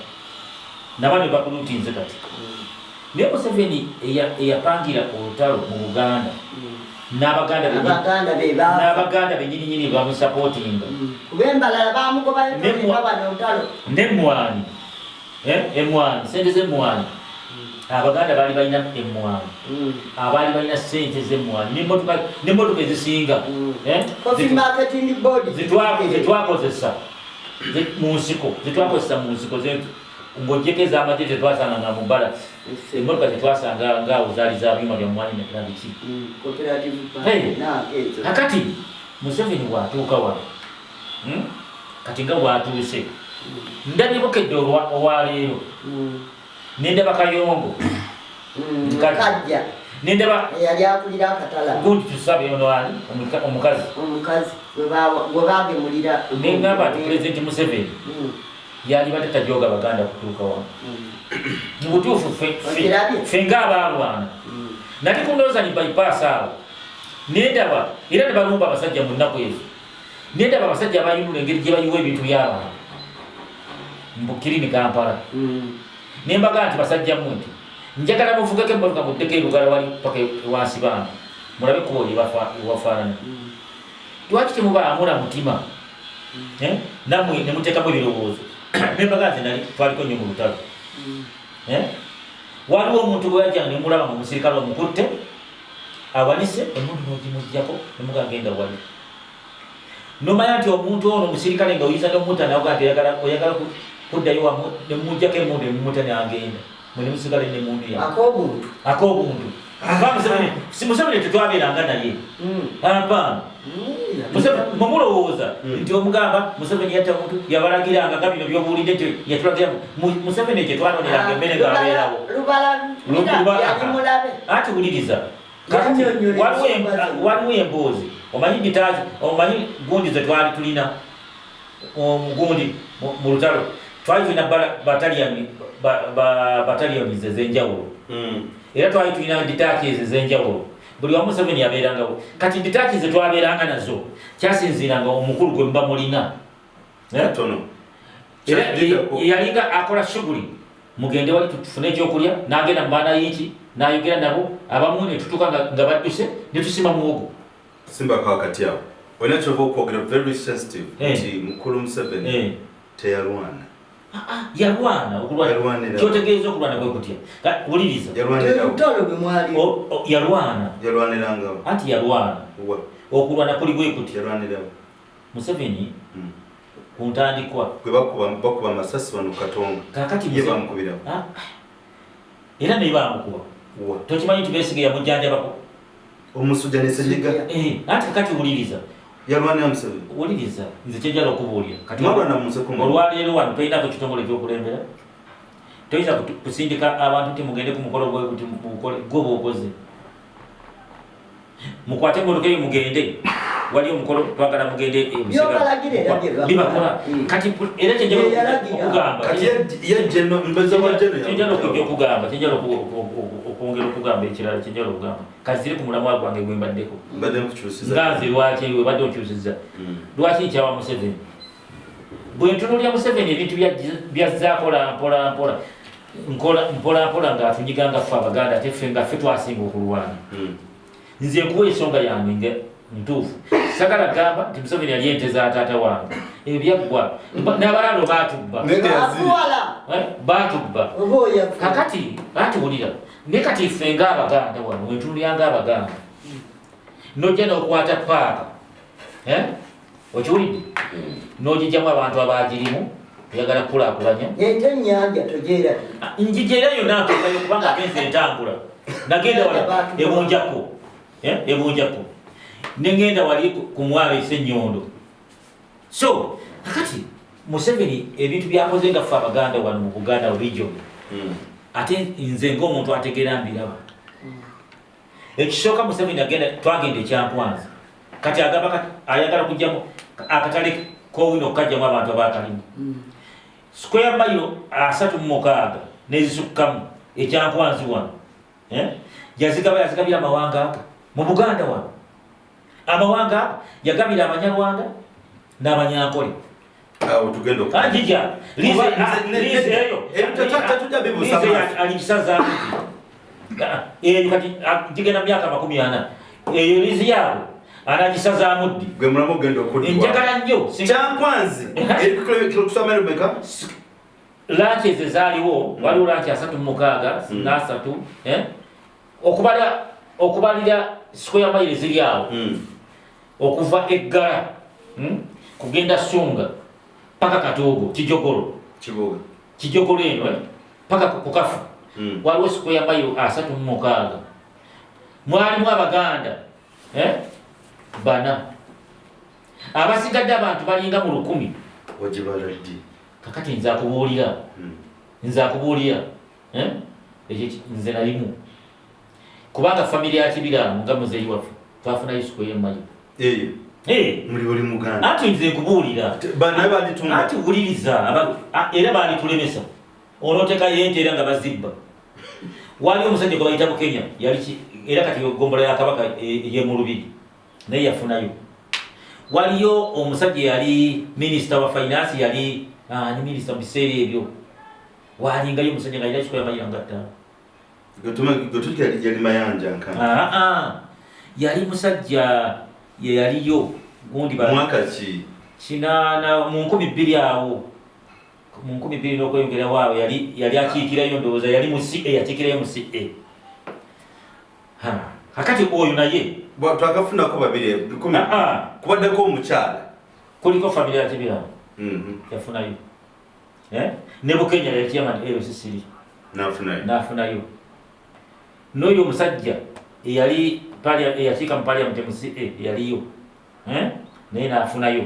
nabano bakulutinze kati naye Museveni eyapangira olutalo mu Buganda n'Abaganda benyininyini bamusapootinga n'emmwanyi sente z'emmwanyi abaganda bali balina emmwanyi abaali balina ssente z'emmwanyi n'emmotoka ezisinga zetwakozesa mu nsiko ng'ogyeko ez'amagye tetwasanganga mu balasi emmotoka zetwasanga ngaawo zaali za byuma bya mmwanyi nabiki kakati Museveni bw'atuuka wano kati nga bw'atuuse ndandibukedde olwaleero nendaba Kayongo kajja nendaba yali akulira akatala gundi tusabe ono ali omukazi gwe bagemulira nengamba ti Pulezidenti Museveni yali batatajoga baganda kutuuka wano mu butuufu ffe ng'abaalwana nati kundowooza ni bypass awo nendaba era tebalumba abasajja mu nnaku ezo nendaba abasajja abayinula engeri gye bayiwa ebintu by'abantu mbukirimi Kampala nembaga nti basajja mmwe nti njagala muvugeko emmotoka muddeko erugala wali paka wansi bantu mulabe kuoli wafaanana lwaki temubaamula mutima nammwe ne muteekamu ebirowoozo nembaga nti nali twaliko nnyo mu lutalo waliwo omuntu bwe yajjanga ne mulaba mu musirikale omukutte awanise emundu n'ogimuggyako nemugagenda wali nomanya nti omuntu ono omusirikale nga oyinza n'omutta nawoga nti oyagala kuddayo wamu nemujjako emundu emumuta n'agenda mwe nemusigale n'emundu yawe ak'obuntu Museveni tetwabeeranga naye ampaana mumulowooza nti omugamba Museveni yatta muntu yabalagiranga nga bino by'obuwulidde nti yatulagira Museveni ekyo twanoneranga emmere ng'abeerawo ati wuliriza waliwo emboozi omanyi gundi ze twali tulina omugundi mu lutalo twali tulina bataliyoni ez'enjawulo era twali tulina ditaaki ez'enjawulo buli wamu Museveni yabeerangawo kati ditaaki ze twabeeranga nazo kyasinziiranga omukulu gwe muba mulina yalinga akola shuguli mugende wali tufune ekyokulya n'agenda mu baana y'eki n'ayogera nabo abamu ne tutuuka nga badduse ne tusima muwogo simbako wakati awo olina kyova okwogera very sensitive nti mukulu Museveni teyalwana yalwana okulwana kyotegeeza okulwana kwe kutya wuliriza yalwanirangawo anti yalwana okulwana kuli bwe kutya Museveni ku ntandikwa gwe bakuba amasasi wano Katonga kakati ye bamukubirawo era naye bamukuba tokimanyi nti Besigye yamujjanjabako omusujja ne Ssenyiga anti kakati wuliriza yalwanira Museveni wuliriza nze kyenjala okubuulira olwaleero wano tolinako kitongole ekyokulembera toyinza kusindika abantu nti mugende ku mukolo gwe bwokoze mukwate emmotoka eyo mugende wali omukolo twagala mugende bibakola kati era kyenjala okugamba okwongera okugamba ekirala kyenjala okugamba kazire ku mulamwa gwange gwe mbaddeko nganze lwaki webadde okyusiza lwaki nkyawa Museveni bwe ntunulya Museveni ebintu byazaakola mpola ng'atunyiganga ffe Abaganda ate ffe nga ffe twasinga okulwana nze nkuwa ensonga yange ntuufu sagala gamba nti Museveni yali ente za taata wange ebyo byaggwa n'abalalo batubba kakati batuwulira ne kati ffe ng'Abaganda wano wentunulya ng'Abaganda nojja n'okwata paaka okiwulidde n'ogijjamu abantu abagirimu oyagala kukulaakulanya ente ennyanja tojeera njijeerayo naatuukayo kubanga agenze entambula nagenda wala ebunjako nengenda wali ku mwalo Essenyondo so kakati Museveni ebintu byakoze nga ffe Abaganda wano mu Buganda region ate nze ng'omuntu ategeera mbiraba ekisooka Museveni twagenda ekyankwanzi kati agamba ayagala kujjamu akatale kowino okukajjamu abantu abakalimu square mile 36 n'ezisukkamu ekyankwanzi wano yazigabira amawanga aga mu Buganda wano amawanga aga yagabira Abanyarwanda n'Abanyankole ajija aligisaza eyo kati gigenda myaka 40 eyo lizi yaabo anagisaza muddi gwe mulamu genda okudwa njagala nnyo kyankwanzi kusomero meka lanches ezaaliwo waliwo lanch 36 n'asatu okubalira square mile ziri awo okuva Eggala kugenda Ssunga paka Katoogo Kijogolo eno paka Kukafu waliwo square mile 36 mwalimu Abaganda bana abasigadde abantu balinga mu 100 wajibaladdi kakati nza kubuulira nze nalimu kubanga family ya Kibirango nga muzeeyi waffe twafunayo square mile muri buli Muganda ati nze kubuulira bana balitunga ati wuliriza era balitulemesa onoteeka yente era nga bazibba waliwo omusajja gwe bayita mu Kenya era kati gombola ya Kabaka ye mu Lubiri naye yafunayo waliyo omusajja yali minister wa finance yali ni minister biseera ebyo walingayo omusajja nga yali square mile nga 5 gotulika yali mayanja yali musajja yaliyo gundi mwaka ki kinana mu 2000 awo mu 2000 n'okweyongera waawe yali akiikirayo ndowooza yali mu CA yakiikirayo mu CA kakati oyo naye twagafunako babiri kubaddeko omukyala kuliko family ya Kibirango yafunayo ne Bukenya yali chairman LCC nafunayo n'oyo omusajja eyali eyakiika mu parliament mu CA yaliyo naye naafunayo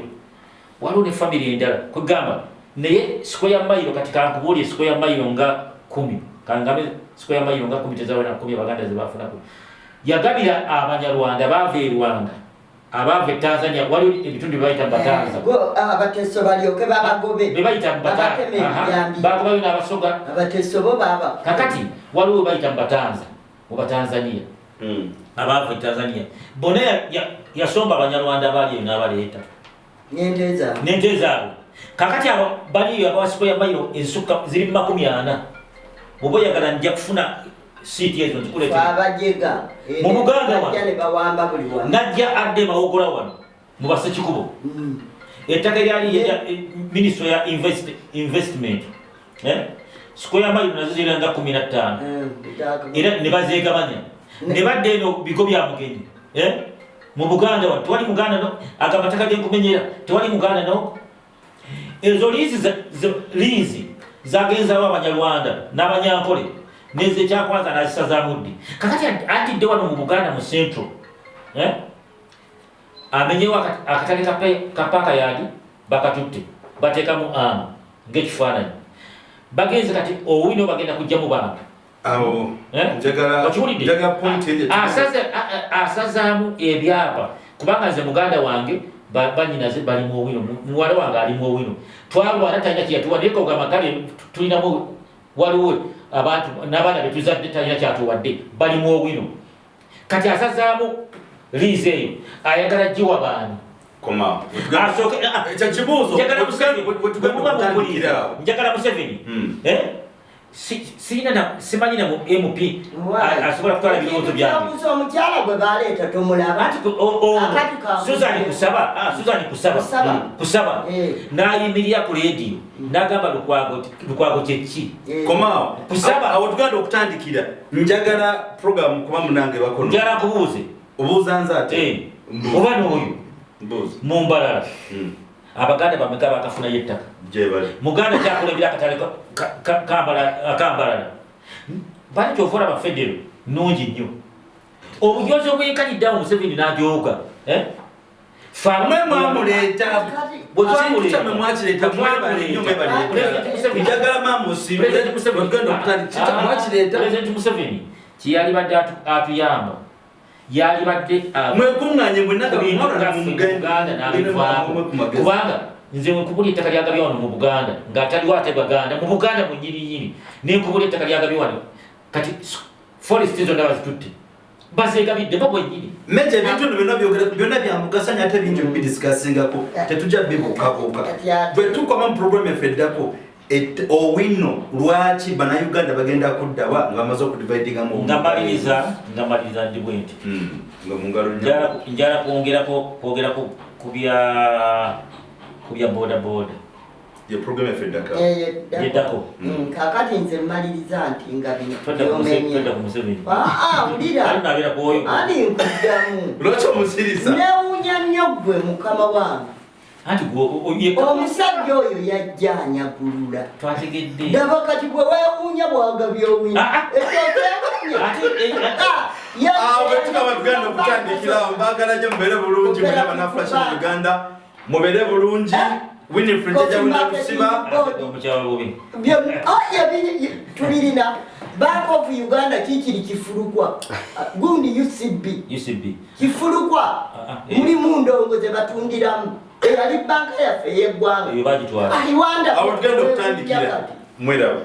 waliwo ne family endala kwegamba naye square mile kati kankubuulye square mile nga 10 kangambe square mile nga 10 tezawona 10 Abaganda zebafunako yagabira Abanyarwanda baava e Rwanda abaava e Tanzania waliwo ebitundu byebayita Batanza abateso balyoke babagobe bebayita bagobayo n'abasoga abateso bo baba kakati waliwo bayita Batanza oba Tanzania abaava e Tanzania bona yasomba Abanyarwanda bali n'abaleeta n'ente zaabwe kakati abo baliyo abawa square mile ensukka ziri 40 oba oyagala nja kufuna siiti ezo abajega mu Buganda najja adde mawogola wano mu Basekikubo ettaka eryali ministry ya investment square mile nazo ziranga 15 era ne bazeegabanya ne badde eno bigo bya mugenyi mu Buganda wano tewali Muganda no agamataka genkumenyera tewali Muganda no ezo liizi zagenzawo Abanyarwanda n'Abanyankole neze kyakwanza nazisa muddi kakati atidde wano mu Buganda mu Central amenyewo akatale kapaka yali bakatutte bateekamu ng'ekifaananyi bagenze kati owino bagenda kujja mu bantu asazaamu ebyapa kubanga nze muganda wange banyinaze balimu owino muwala wange alimu owino twalwana talina kyeyatuwa naye kogamba kale tulinamu waliwo abantu n'abaana betuzadde talina kyatuwadde balimu owino kati asazaamu liizi eyo ayagala giwa baani njagala Museveni simanyi na MP asobola kutwala ebirowoozo byange omukyala gwe baleeta tomulaba Suzani kusaba n'ayimirira ku leediyo n'agamba Lukwago kyeki awo tugenda okutandikira njagala program kuba munange bakono njagala kubuuze obuuza nze ate oba n'oyo mu Mbalala Abaganda bameka bakafunayo ettaka Muganda kyakulabira akatale Kambalala bali kyovola bafedero nungi nnyo obujozi obwenkaniddeawo Museveni n'ajooga Pulezidenti Museveni kyeyalibadde atuyamba yalibadde mwekunganye kubanga nze nkubulya ettaka lyagabye wano mu Buganda ng'ataliwo ate Baganda mu Buganda mu nnyininyini nenkubulya ettaka lyagabye wano kati forest zonna bazitutte bazeegabidde bo bwennyini meje ebintu byonna byamugasanya ate bingi bibidisikassingako tetujja bibuukabuuka bwe tukoma mu program efeddako owino lwaki Bannayuganda bagenda kuddawa nga bamaze okudividingamu ngamaliriza ndi bwenti njala kwongerako ku bya boda ye program ya Fedaka Yeddako kakati nze mmaliriza nti nga bino twedda ku Museveni ulira nabera kuoyo ani nkuddamu lwaki omusiriza newunya nnyo ggwe mukama wange anti omusajja oyo yajja anyagulula twategedde ndaba kati gwe weewuunya bwagabya owina wetukaba tugenda okutandikirawo mbaagala nnyo mubeere bulungi mwena banaflash mu Uganda mubeere bulungi Winifred Jajja Nup omukyalo bubi tubirina Bank of Uganda kikiri kifulukwa gundi UCB kifulukwa mulimu ndongo ze batundiramu eyali banka yaffe ey'eggwanga eyo bagitwala awo tugenda okutandikira mweraba